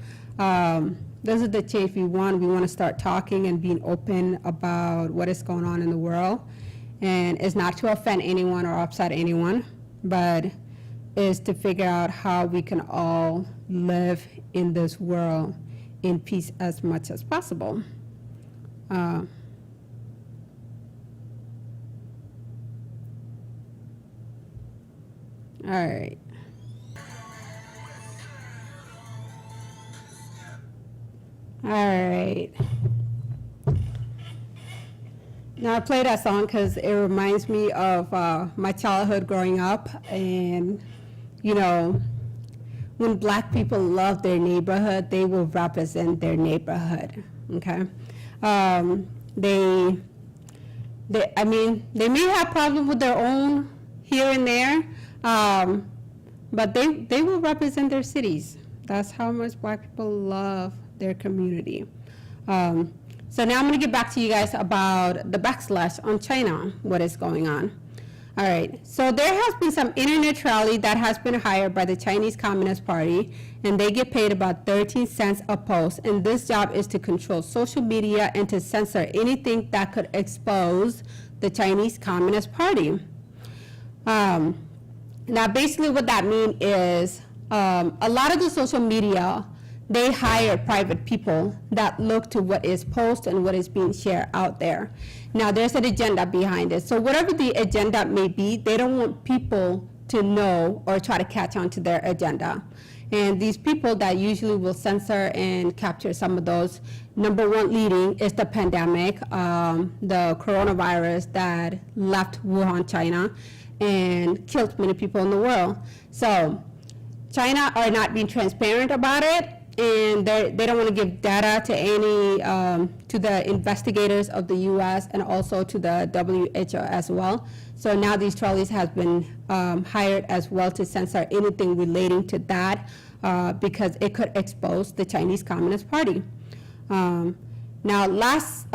This is the change we want. We want to start talking and being open about what is going on in the world. And it's not to offend anyone or upset anyone, but is to figure out how we can all live in this world in peace as much as possible. All right. All right. Now I play that song because it reminds me of my childhood growing up, and you know, when black people love their neighborhood, they will represent their neighborhood. Okay, I mean, they may have problems with their own here and there, but they will represent their cities. That's how much black people love their community. So now I'm going to get back to you guys about the backslash on China, what is going on. All right, so there has been some internet trolley that has been hired by the Chinese Communist Party, and they get paid about 13 cents a post, and this job is to control social media and to censor anything that could expose the Chinese Communist Party. Now basically what that means is a lot of the social media, they hire private people that look to what is posted and what is being shared out there. Now, there's an agenda behind it. So whatever the agenda may be, they don't want people to know or try to catch on to their agenda. And these people that usually will censor and capture some of those, number one leading is the pandemic, the coronavirus that left Wuhan, China, and killed many people in the world. So China are not being transparent about it, and they don't want to give data to any to the investigators of the U.S. and also to the WHO as well. So now these trolleys have been hired as well to censor anything relating to that because it could expose the Chinese Communist Party. Now last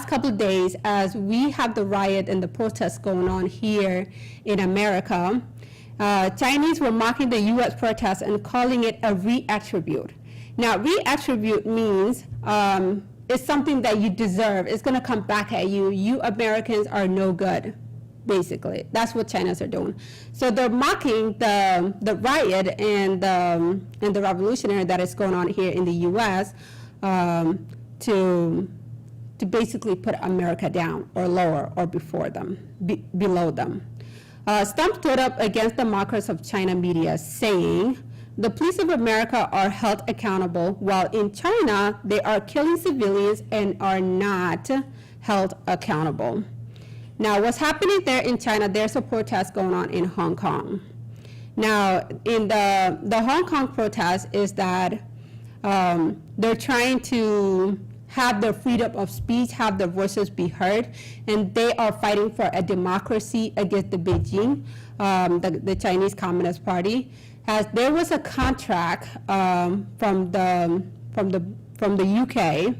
couple of days, as we have the riot and the protests going on here in America, Chinese were mocking the U.S. protests and calling it a reattribute. Now, reattribute means it's something that you deserve. It's going to come back at you. You Americans are no good, basically. That's what China's are doing. So they're mocking the riot and the revolutionary that is going on here in the U.S. To basically put America down or lower or before them, below them. Stump stood up against the mockers of China media, saying, "The police of America are held accountable, while in China, they are killing civilians and are not held accountable." Now, what's happening there in China, there's a protest going on in Hong Kong. Now, in the Hong Kong protest is that they're trying to have their freedom of speech, have their voices be heard, and they are fighting for a democracy against the Beijing, the Chinese Communist Party. As there was a contract from the UK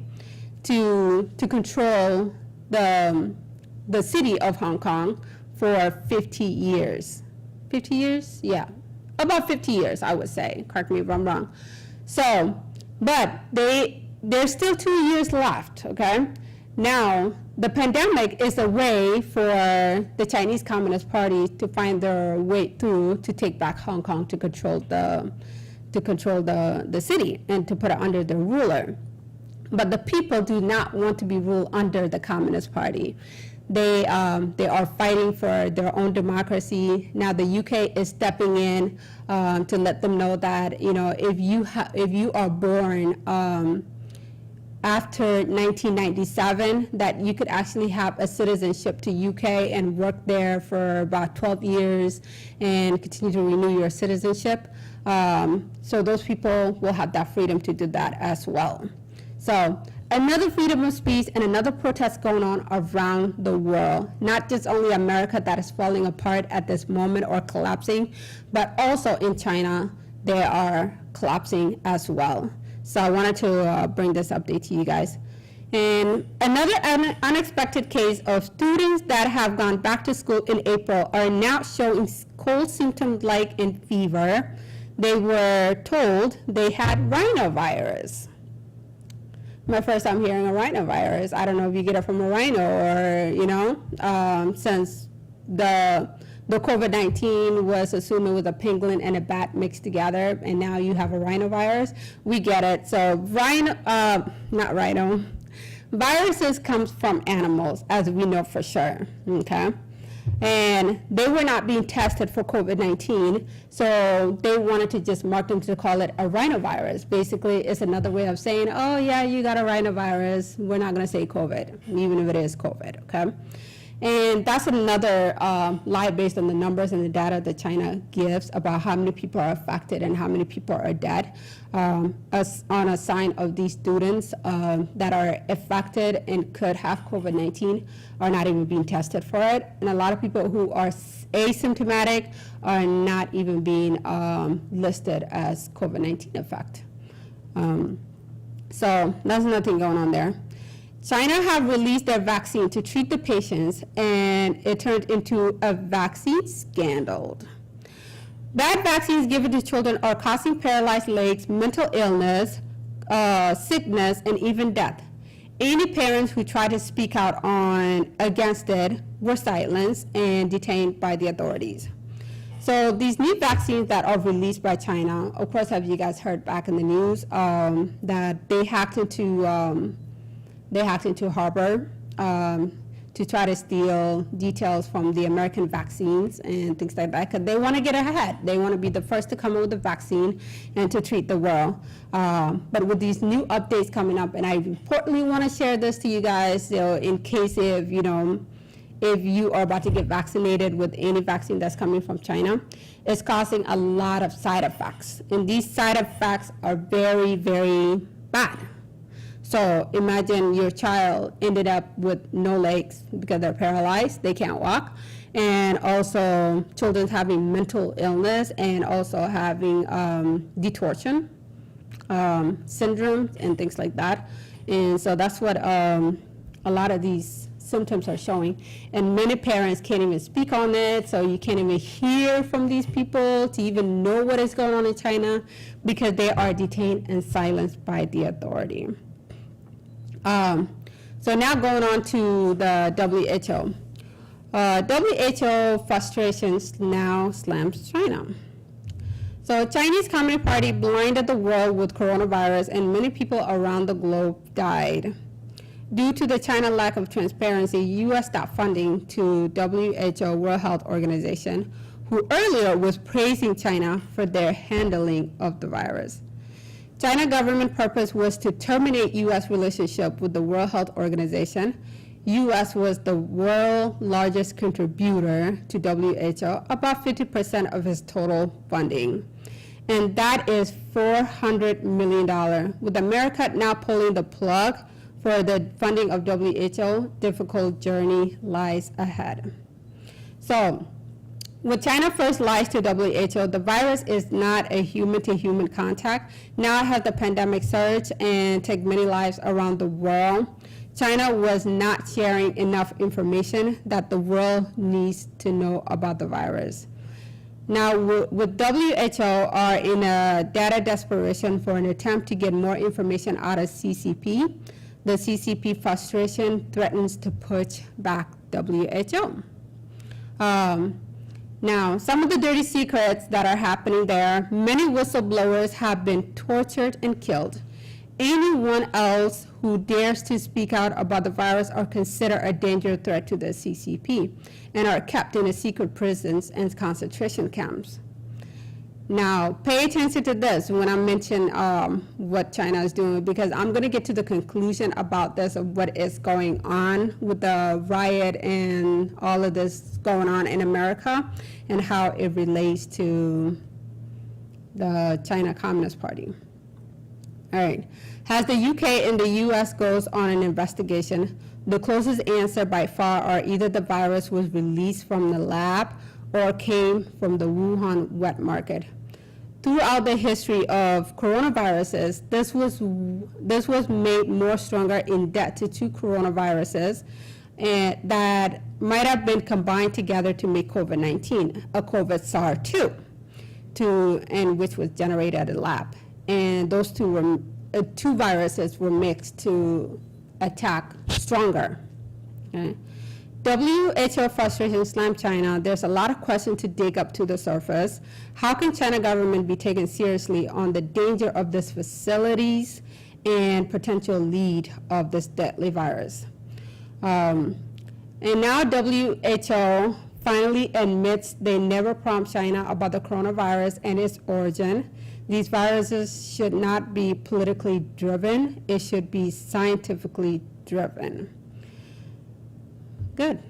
to control the city of Hong Kong for 50 years. 50 years? Yeah, about 50 years, I would say. Correct me if I'm wrong. So, but there's still 2 years left, okay? Now, the pandemic is a way for the Chinese Communist Party to find their way through to take back Hong Kong, to control the city and to put it under the ruler. But the people do not want to be ruled under the Communist Party. They are fighting for their own democracy. Now the UK is stepping in to let them know that, you know, if you are born after 1997, that you could actually have a citizenship to UK and work there for about 12 years and continue to renew your citizenship. So those people will have that freedom to do that as well. So another freedom of speech and another protest going on around the world, not just only America that is falling apart at this moment or collapsing, but also in China, they are collapsing as well. So I wanted to bring this update to you guys. And another unexpected case of students that have gone back to school in April are now showing cold symptoms like in fever. They were told they had rhinovirus. My first time hearing a rhinovirus. I don't know if you get it from a rhino or, since the COVID-19 was assumed it was a penguin and a bat mixed together, and now you have a rhinovirus. We get it. So viruses comes from animals, as we know for sure, okay? And they were not being tested for COVID-19, so they wanted to just mark them to call it a rhinovirus. Basically, it's another way of saying, oh yeah, you got a rhinovirus. We're not gonna say COVID, even if it is COVID, okay? And that's another lie based on the numbers and the data that China gives about how many people are affected and how many people are dead. As on a sign of these students that are affected and could have COVID-19 are not even being tested for it. And a lot of people who are asymptomatic are not even being listed as COVID-19 effect. So there's nothing going on there. China have released their vaccine to treat the patients, and it turned into a vaccine scandal. Bad vaccines given to children are causing paralyzed legs, mental illness, sickness, and even death. Any parents who tried to speak out against it were silenced and detained by the authorities. So these new vaccines that are released by China, of course, have you guys heard back in the news that they hacked into Harvard to try to steal details from the American vaccines and things like that, because they want to get ahead. They want to be the first to come up with the vaccine and to treat the world. But with these new updates coming up, and I importantly want to share this to you guys, so in case if you are about to get vaccinated with any vaccine that's coming from China, it's causing a lot of side effects. And these side effects are very, very bad. So imagine your child ended up with no legs because they're paralyzed, they can't walk, and also children having mental illness and also having detortion syndromes and things like that. And so that's what a lot of these symptoms are showing. And many parents can't even speak on it, so you can't even hear from these people to even know what is going on in China because they are detained and silenced by the authority. So now going on to the WHO. WHO frustrations now slams China. So Chinese Communist Party blinded the world with coronavirus, and many people around the globe died. Due to the China lack of transparency, U.S. stopped funding to WHO, World Health Organization, who earlier was praising China for their handling of the virus. China government purpose was to terminate U.S. relationship with the World Health Organization. U.S. was the world's largest contributor to WHO, about 50% of its total funding. And that is $400 million. With America now pulling the plug for the funding of WHO, difficult journey lies ahead. So, when China first lies to WHO, the virus is not a human-to-human contact. Now it has the pandemic surge and take many lives around the world. China was not sharing enough information that the world needs to know about the virus. Now, with WHO are in a data desperation for an attempt to get more information out of CCP. The CCP frustration threatens to push back WHO. Now, some of the dirty secrets that are happening there, many whistleblowers have been tortured and killed. Anyone else who dares to speak out about the virus are considered a danger threat to the CCP and are kept in secret prisons and concentration camps. Now, pay attention to this when I mention what China is doing, because I'm going to get to the conclusion about this, of what is going on with the riot and all of this going on in America and how it relates to the China Communist Party. All right. As the UK and the US goes on an investigation, the closest answer by far are either the virus was released from the lab or came from the Wuhan wet market. Throughout the history of coronaviruses, this was made more stronger in debt to two coronaviruses and that might have been combined together to make COVID-19, a COVID SARS-2, and which was generated at a lab. And those two viruses were mixed to attack stronger. Okay? WHO frustration slammed China. There's a lot of questions to dig up to the surface. How can China government be taken seriously on the danger of these facilities and potential lead of this deadly virus? And now WHO finally admits they never prompted China about the coronavirus and its origin. These viruses should not be politically driven. It should be scientifically driven. Good.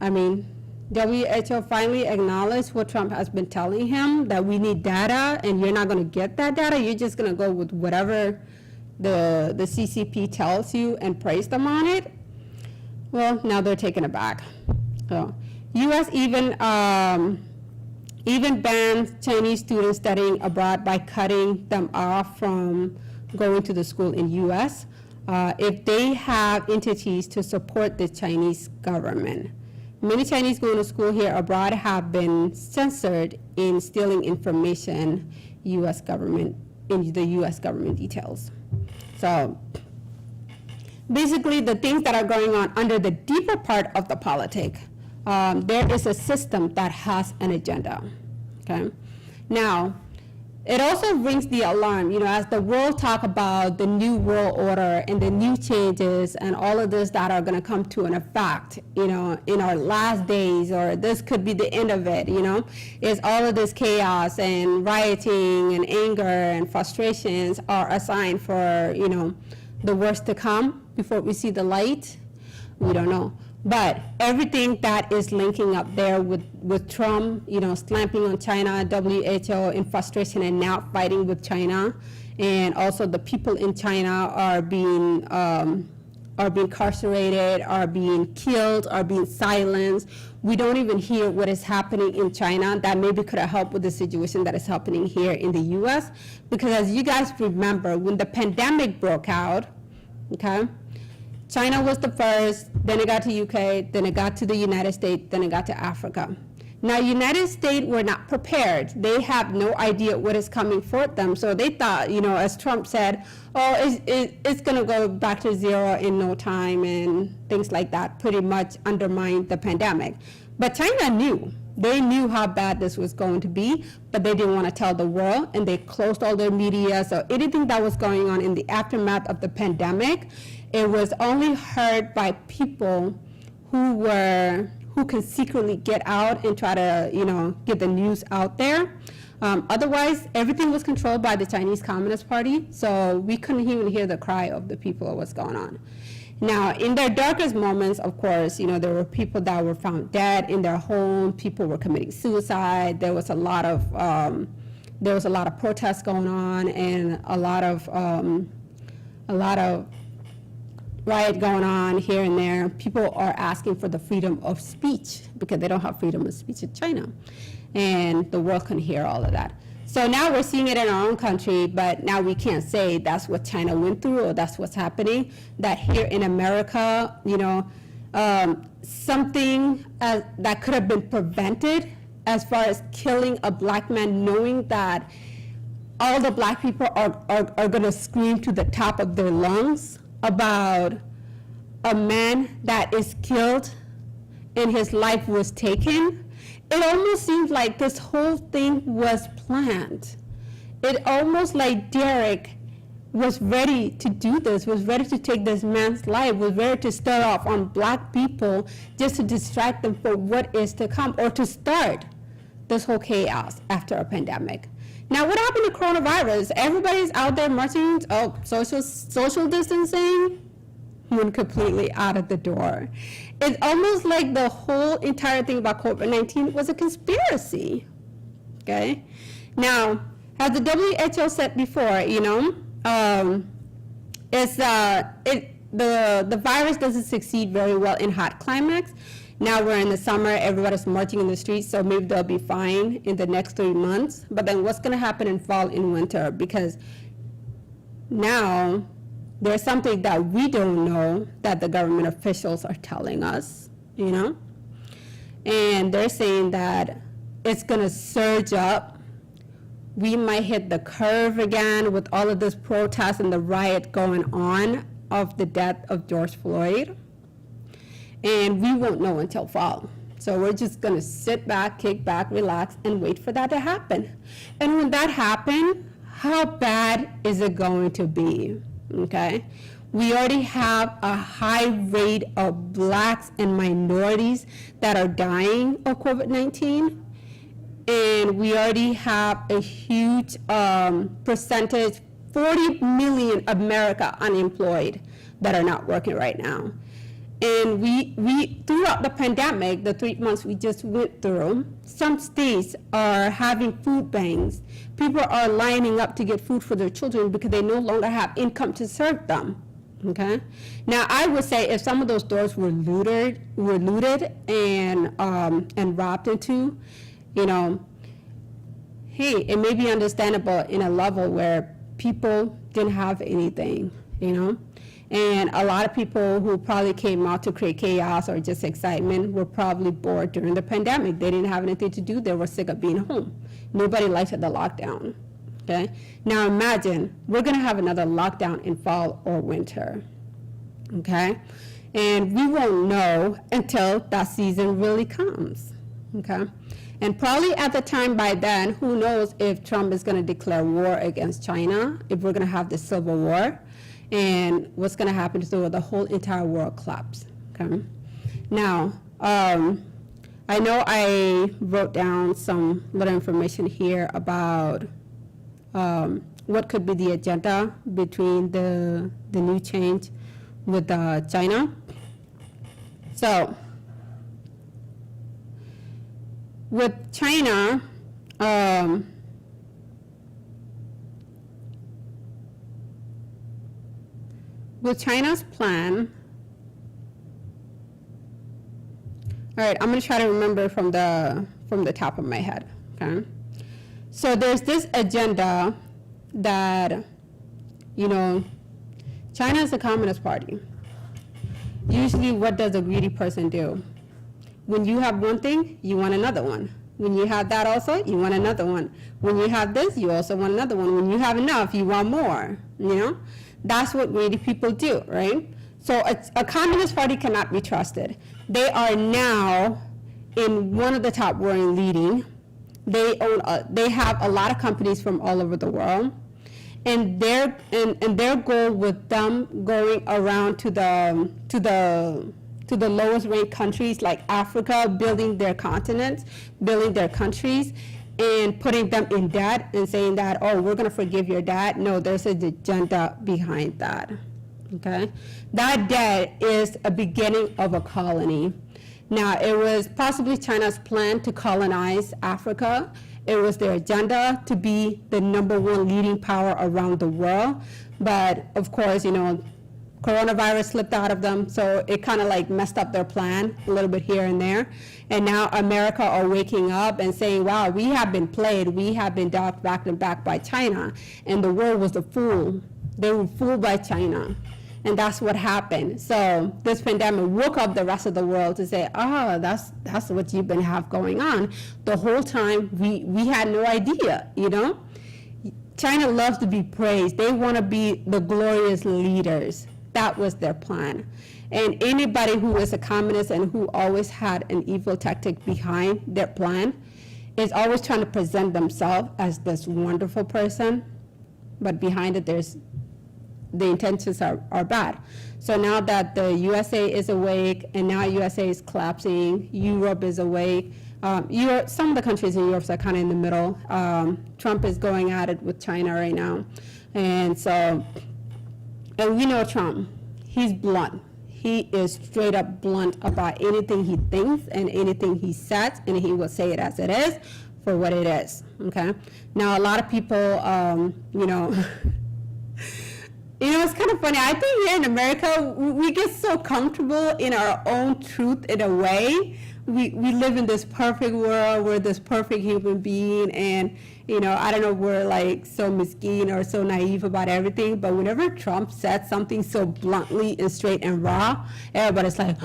I mean, WHO finally acknowledged what Trump has been telling him, that we need data, and you're not going to get that data. You're just going to go with whatever the CCP tells you and praise them on it. Well, now they're taking it back. So, U.S. even bans Chinese students studying abroad by cutting them off from going to the school in U.S. If they have entities to support the Chinese government. Many Chinese going to school here abroad have been censored in stealing information U.S. government, in the U.S. government details. So basically the things that are going on under the deeper part of the politic, there is a system that has an agenda, okay? Now, it also rings the alarm, as the world talk about the new world order and the new changes and all of this that are gonna come to an effect, in our last days, or this could be the end of it, is all of this chaos and rioting and anger and frustrations are a sign for, the worst to come before we see the light? We don't know. But everything that is linking up there with Trump, slamping on China, WHO in frustration and now fighting with China, and also the people in China are being incarcerated, are being killed, are being silenced. We don't even hear what is happening in China. That maybe could have helped with the situation that is happening here in the U.S. Because as you guys remember, when the pandemic broke out, okay, China was the first, then it got to UK, then it got to the United States, then it got to Africa. Now, United States were not prepared. They have no idea what is coming for them. So they thought, as Trump said, it's going to go back to zero in no time and things like that, pretty much undermined the pandemic. But China knew. They knew how bad this was going to be, but they didn't want to tell the world, and they closed all their media. So anything that was going on in the aftermath of the pandemic, it was only heard by people who can secretly get out and try to, get the news out there. Otherwise, everything was controlled by the Chinese Communist Party, so we couldn't even hear the cry of the people of what's going on. Now, in their darkest moments, of course, there were people that were found dead in their home. People were committing suicide. There was a lot of protests going on, and a lot of riot going on here and there. People are asking for the freedom of speech because they don't have freedom of speech in China, and the world can hear all of that. So now we're seeing it in our own country, but now we can't say that's what China went through or that's what's happening. That here in America, something that could have been prevented as far as killing a black man, knowing that all the black people are going to scream to the top of their lungs about a man that is killed and his life was taken. It almost seems like this whole thing was planned. It almost like Derek was ready to do this, was ready to take this man's life, was ready to start off on black people just to distract them for what is to come, or to start this whole chaos after a pandemic. Now, what happened to coronavirus? Everybody's out there marching, social distancing, went completely out of the door. It's almost like the whole entire thing about COVID-19 was a conspiracy, okay? Now, as the WHO said before, the virus doesn't succeed very well in hot climates. Now we're in the summer, everybody's marching in the streets, so maybe they'll be fine in the next 3 months. But then what's going to happen in fall and winter? Because now there's something that we don't know that the government officials are telling us, and they're saying that it's going to surge up. We might hit the curve again with all of this protest and the riot going on of the death of George Floyd. And we won't know until fall. So we're just going to sit back, kick back, relax, and wait for that to happen. And when that happens, how bad is it going to be? Okay? We already have a high rate of blacks and minorities that are dying of COVID-19. And we already have a huge percentage, 40 million America unemployed that are not working right now. And we throughout the pandemic, the 3 months we just went through, some states are having food banks. People are lining up to get food for their children because they no longer have income to serve them. Okay. Now I would say if some of those stores were looted and robbed into, hey, it may be understandable in a level where people didn't have anything, And a lot of people who probably came out to create chaos or just excitement were probably bored during the pandemic. They didn't have anything to do. They were sick of being home. Nobody liked the lockdown. Okay? Now imagine we're going to have another lockdown in fall or winter. Okay? And we won't know until that season really comes. Okay? And probably at the time by then, who knows if Trump is going to declare war against China, if we're going to have the civil war, and what's going to happen to the whole entire world collapse. Okay? Now, I know I wrote down some little information here about what could be the agenda between the new change with China. So, with China, with China's plan, all right, I'm going to try to remember from the top of my head, okay? So there's this agenda that, China is a communist party. Usually what does a greedy person do? When you have one thing, you want another one. When you have that also, you want another one. When you have this, you also want another one. When you have enough, you want more, That's what greedy people do, right? So a communist party cannot be trusted. They are now in one of the top world leading. They have a lot of companies from all over the world. And their goal with them going around to the lowest ranked countries like Africa, building their continents, building their countries, and putting them in debt and saying that, oh, we're going to forgive your debt. No, there's an agenda behind that, okay? That debt is a beginning of a colony. Now, it was possibly China's plan to colonize Africa. It was their agenda to be the #1 leading power around the world. But of course, coronavirus slipped out of them, so it kind of like messed up their plan a little bit here and there. And now America are waking up and saying, wow, we have been played. We have been docked back and back by China. And the world was a fool. They were fooled by China. And that's what happened. So this pandemic woke up the rest of the world to say, that's what you've been have going on. The whole time we had no idea, China loves to be praised. They want to be the glorious leaders. That was their plan. And anybody who is a communist and who always had an evil tactic behind their plan is always trying to present themselves as this wonderful person, but behind it the intentions are bad. So now that the USA is awake and now USA is collapsing, Europe is awake. Some of the countries in Europe are kind of in the middle. Trump is going at it with China right now. And we know Trump, he's blunt. He is straight up blunt about anything he thinks and anything he says, and he will say it as it is, for what it is, okay? Now, a lot of people, you know, it's kind of funny. I think here in America, we get so comfortable in our own truth in a way. We live in this perfect world. We're this perfect human being. And, you know, I don't know, we're like so mesquite or so naive about everything. But whenever Trump said something so bluntly and straight and raw, everybody's like,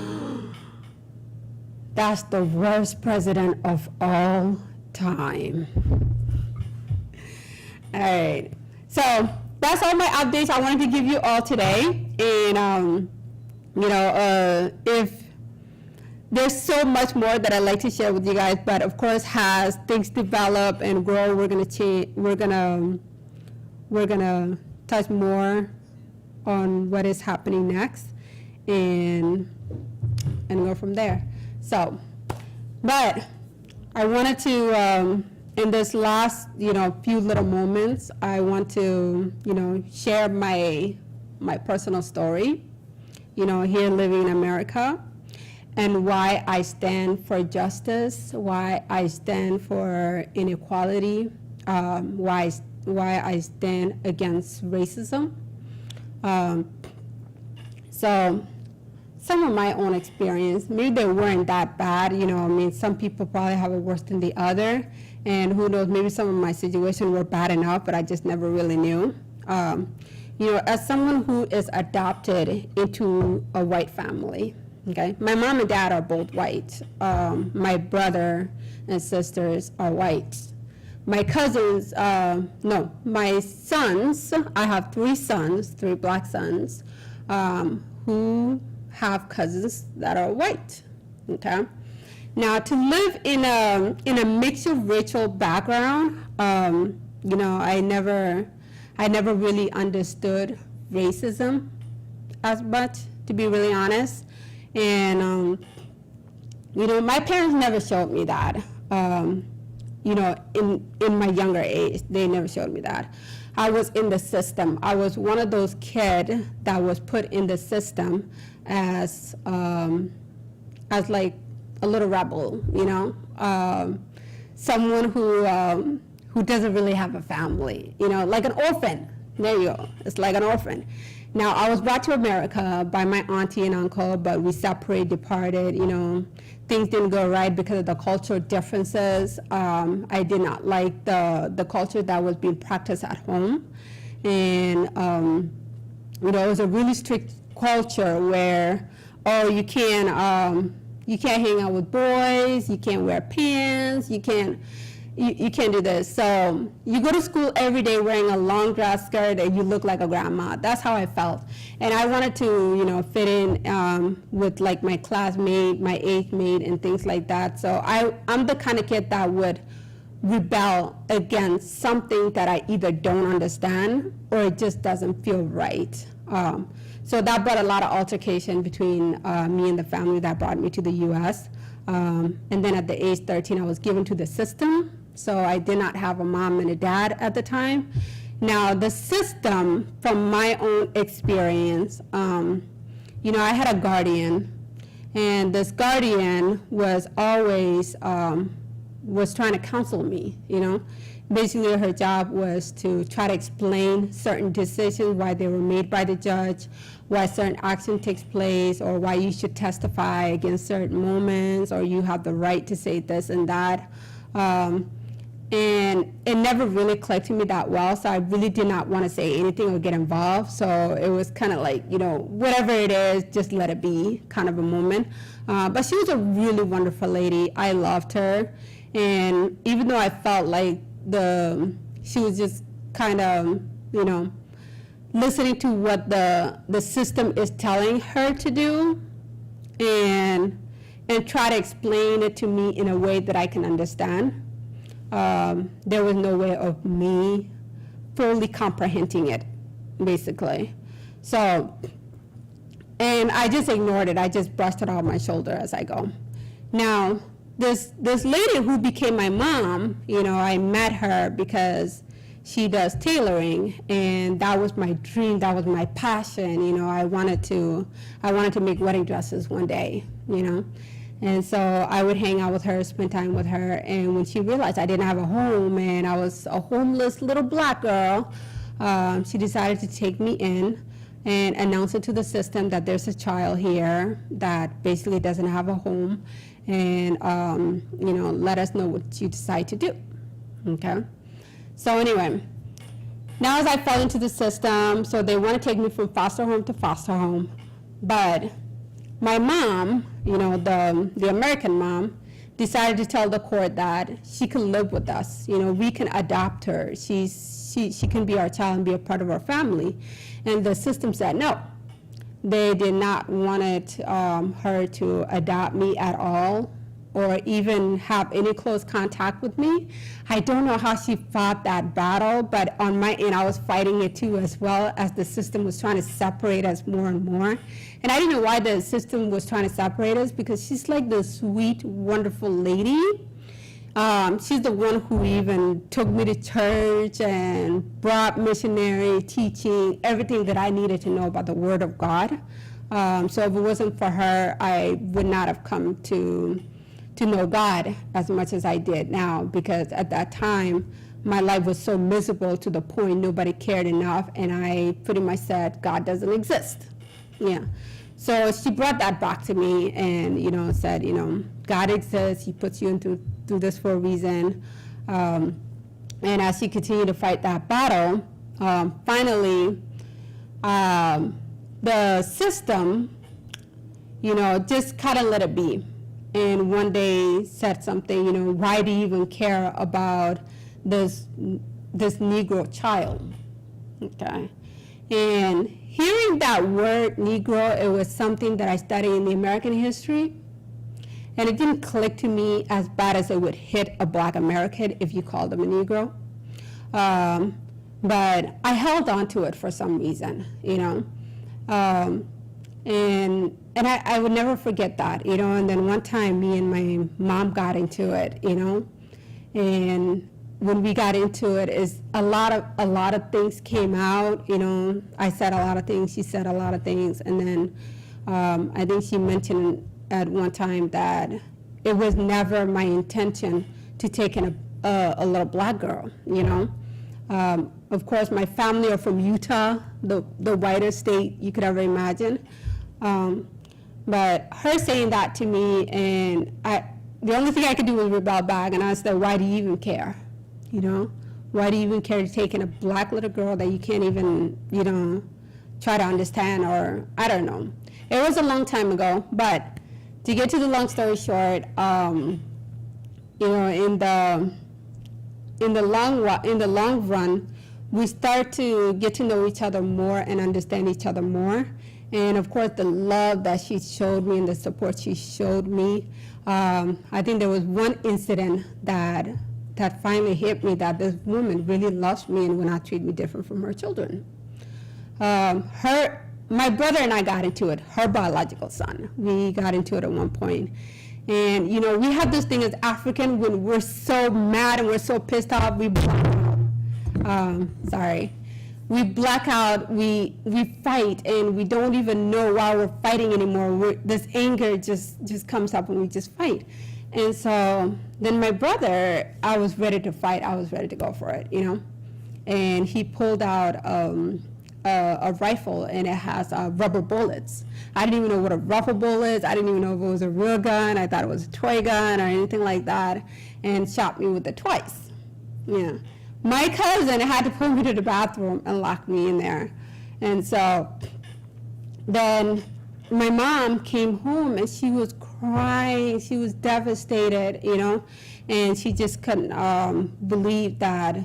that's the worst president of all time. All right. So that's all my updates I wanted to give you all today. And, you know, if there's so much more that I'd like to share with you guys, but of course, as things develop and grow, we're gonna change. We're gonna touch more on what is happening next, and go from there. So, but I wanted to, in this last, you know, few little moments, I want to, you know, share my personal story, you know, here living in America, and why I stand for justice, why I stand for inequality, why I stand against racism. So some of my own experience, maybe they weren't that bad, you know, I mean, some people probably have it worse than the other, and who knows, maybe some of my situations were bad enough, but I just never really knew. You know, as someone who is adopted into a white family, okay, my mom and dad are both white. My brother and sisters are white. My cousins, my sons, I have 3 sons, 3 black sons, who have cousins that are white, okay? Now, to live in a mixed racial background, you know, I never really understood racism as much, to be really honest. And, you know, my parents never showed me that. You know, in my younger age, they never showed me that. I was in the system. I was one of those kids that was put in the system as like a little rebel, you know, someone who doesn't really have a family, you know, like an orphan. There you go. It's like an orphan. Now, I was brought to America by my auntie and uncle, but we separated, departed, you know. Things didn't go right because of the cultural differences. I did not like the culture that was being practiced at home. And, you know, it was a really strict culture where, oh, you can't hang out with boys, you can't wear pants, you can't do this. So you go to school every day wearing a long dress skirt and you look like a grandma. That's how I felt. And I wanted to, you know, fit in with like my classmate, my age mate, and things like that. So I'm the kind of kid that would rebel against something that I either don't understand or it just doesn't feel right. So that brought a lot of altercation between me and the family that brought me to the U.S. And then at the age 13, I was given to the system. So I did not have a mom and a dad at the time. Now, the system, from my own experience, you know, I had a guardian, and this guardian was always was trying to counsel me, you know. Basically, her job was to try to explain certain decisions, why they were made by the judge, why certain action takes place, or why you should testify against certain moments, or you have the right to say this and that. And it never really clicked to me that well, so I really did not want to say anything or get involved. So it was kind of like, you know, whatever it is, just let it be kind of a moment. But she was a really wonderful lady. I loved her. And even though I felt like she was just kind of, you know, listening to what the system is telling her to do and try to explain it to me in a way that I can understand. There was no way of me fully comprehending it, basically. So, and I just ignored it. I just brushed it off my shoulder as I go. Now, this lady who became my mom, you know, I met her because she does tailoring, and that was my dream, that was my passion, you know. I wanted to make wedding dresses one day, you know. And so I would hang out with her, spend time with her. And when she realized I didn't have a home and I was a homeless little black girl, she decided to take me in and announce it to the system that there's a child here that basically doesn't have a home, and let us know what you decide to do. Okay. So anyway, now as I fell into the system, so they want to take me from foster home to foster home, but my mom, the American mom, decided to tell the court that she can live with us. We can adopt her. She can be our child and be a part of our family. And the system said no. They did not want her to adopt me at all, or even have any close contact with me. I don't know how she fought that battle, but on my end, I was fighting it too, as well, as the system was trying to separate us more and more. And I didn't know why the system was trying to separate us, because she's like this sweet, wonderful lady. She's the one who even took me to church and brought missionary teaching, everything that I needed to know about the Word of God. So if it wasn't for her, I would not have come to know God as much as I did now, because at that time, my life was so miserable to the point nobody cared enough, and I pretty much said, God doesn't exist. Yeah. So she brought that back to me and, said, God exists, he puts you through this for a reason. And as she continued to fight that battle, finally, the system, just kind of let it be. And one day said something, why do you even care about this Negro child? Okay. And hearing that word Negro, it was something that I studied in the American history. And it didn't click to me as bad as it would hit a black American if you called them a Negro. But I held on to it for some reason, and I would never forget that, and then one time me and my mom got into it, and when we got into it, is a lot of things came out, I said a lot of things, she said a lot of things, and then I think she mentioned at one time that it was never my intention to take in a little black girl, Of course, my family are from Utah, the whitest state you could ever imagine. But her saying that to me, and the only thing I could do was rebel back, and I said, why do you even care? Why do you even care to take in a black little girl that you can't even, try to understand, or I don't know. It was a long time ago, but to get to the long story short, in the long run, we start to get to know each other more and understand each other more. And of course, the love that she showed me and the support she showed me. I think there was one incident that finally hit me, that this woman really loves me and will not treat me different from her children. My brother and I got into it, her biological son. We got into it at one point. And, we have this thing as African, when we're so mad and we're so pissed off, we black out. We black out, we fight, and we don't even know why we're fighting anymore. This anger just comes up and we just fight. And so then my brother, I was ready to fight. I was ready to go for it, And he pulled out a rifle, and it has rubber bullets. I didn't even know what a rubber bullet is. I didn't even know if it was a real gun. I thought it was a toy gun or anything like that, and shot me with it twice. Yeah. My cousin had to pull me to the bathroom and lock me in there. And so then my mom came home, and she was crying. She was devastated, and she just couldn't believe that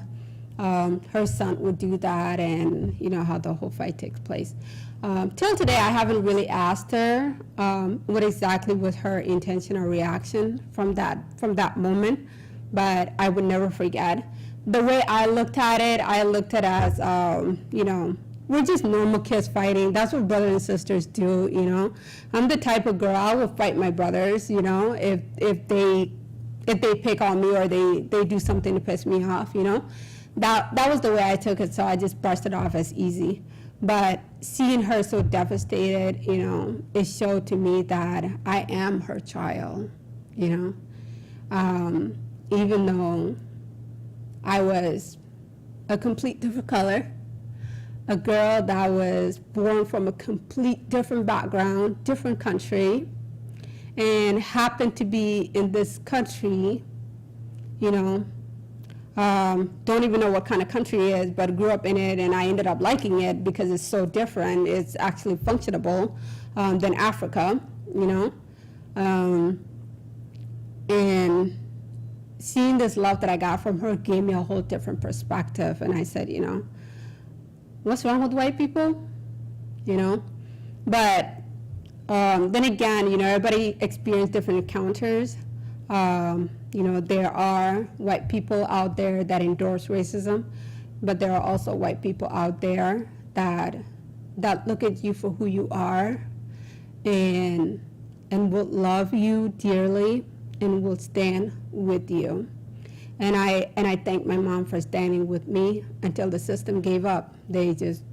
her son would do that, and how the whole fight takes place. Till today, I haven't really asked her what exactly was her intention or reaction from that moment, but I would never forget. The way I looked at it as, we're just normal kids fighting. That's what brothers and sisters do, I'm the type of girl, I will fight my brothers, if they pick on me or they do something to piss me off, That was the way I took it, so I just brushed it off as easy. But seeing her so devastated, it showed to me that I am her child, even though I was a complete different color, a girl that was born from a complete different background, different country, and happened to be in this country, don't even know what kind of country it is, but grew up in it, and I ended up liking it because it's so different. It's actually functionable than Africa, and seeing this love that I got from her gave me a whole different perspective. And I said, what's wrong with white people? But then again, everybody experienced different encounters. There are white people out there that endorse racism, but there are also white people out there that look at you for who you are and will love you dearly and will stand with you. And I thank my mom for standing with me until the system gave up. They just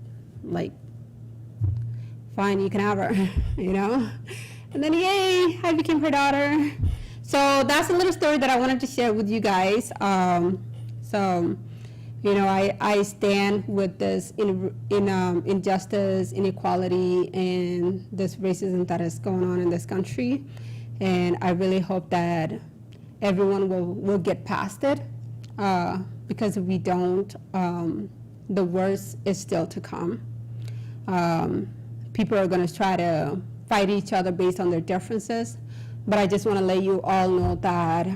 fine, you can have her, And then yay, I became her daughter. So that's a little story that I wanted to share with you guys. I stand with this injustice, inequality, and this racism that is going on in this country. And I really hope that everyone will get past it, because if we don't, the worst is still to come. People are going to try to fight each other based on their differences. But I just want to let you all know that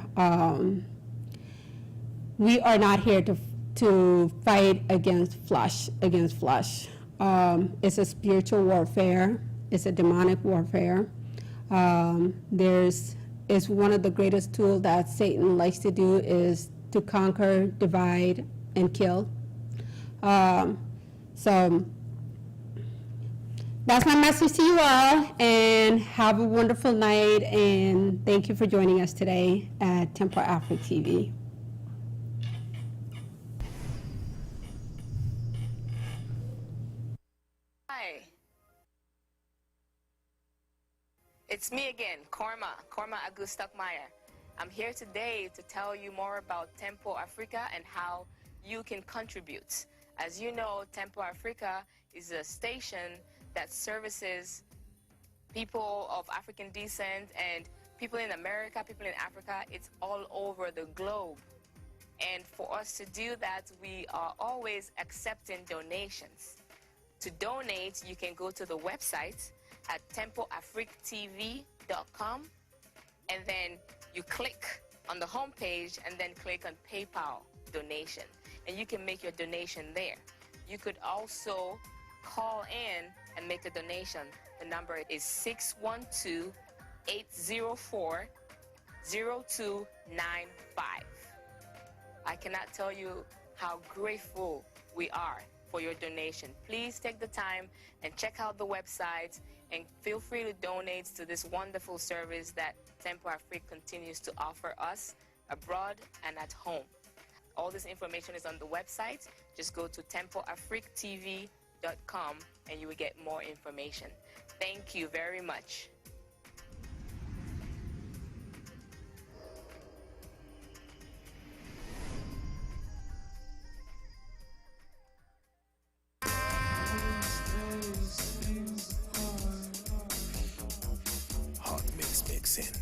we are not here to fight against flesh. It's a spiritual warfare. It's a demonic warfare. It's one of the greatest tools that Satan likes to do is to conquer, divide, and kill. So that's my message to you all, and have a wonderful night, and thank you for joining us today at Tempo Africa TV. Hi. It's me again, Korma Agustakmaya. I'm here today to tell you more about Tempo Africa and how you can contribute. As you know, Tempo Africa is a station that services people of African descent and people in America, people in Africa. It's all over the globe. And for us to do that, we are always accepting donations. To donate, you can go to the website at tempoafrictv.com, and then you click on the home page and then click on PayPal donation, and you can make your donation there. You could also call in and make a donation. The number is 612-804-0295. I cannot tell you how grateful we are for your donation. Please take the time and check out the website and feel free to donate to this wonderful service that Tempo Africa continues to offer us abroad and at home. All this information is on the website. Just go to tempoafrictv.com and you will get more information. Thank you very much. Hot mix mixing.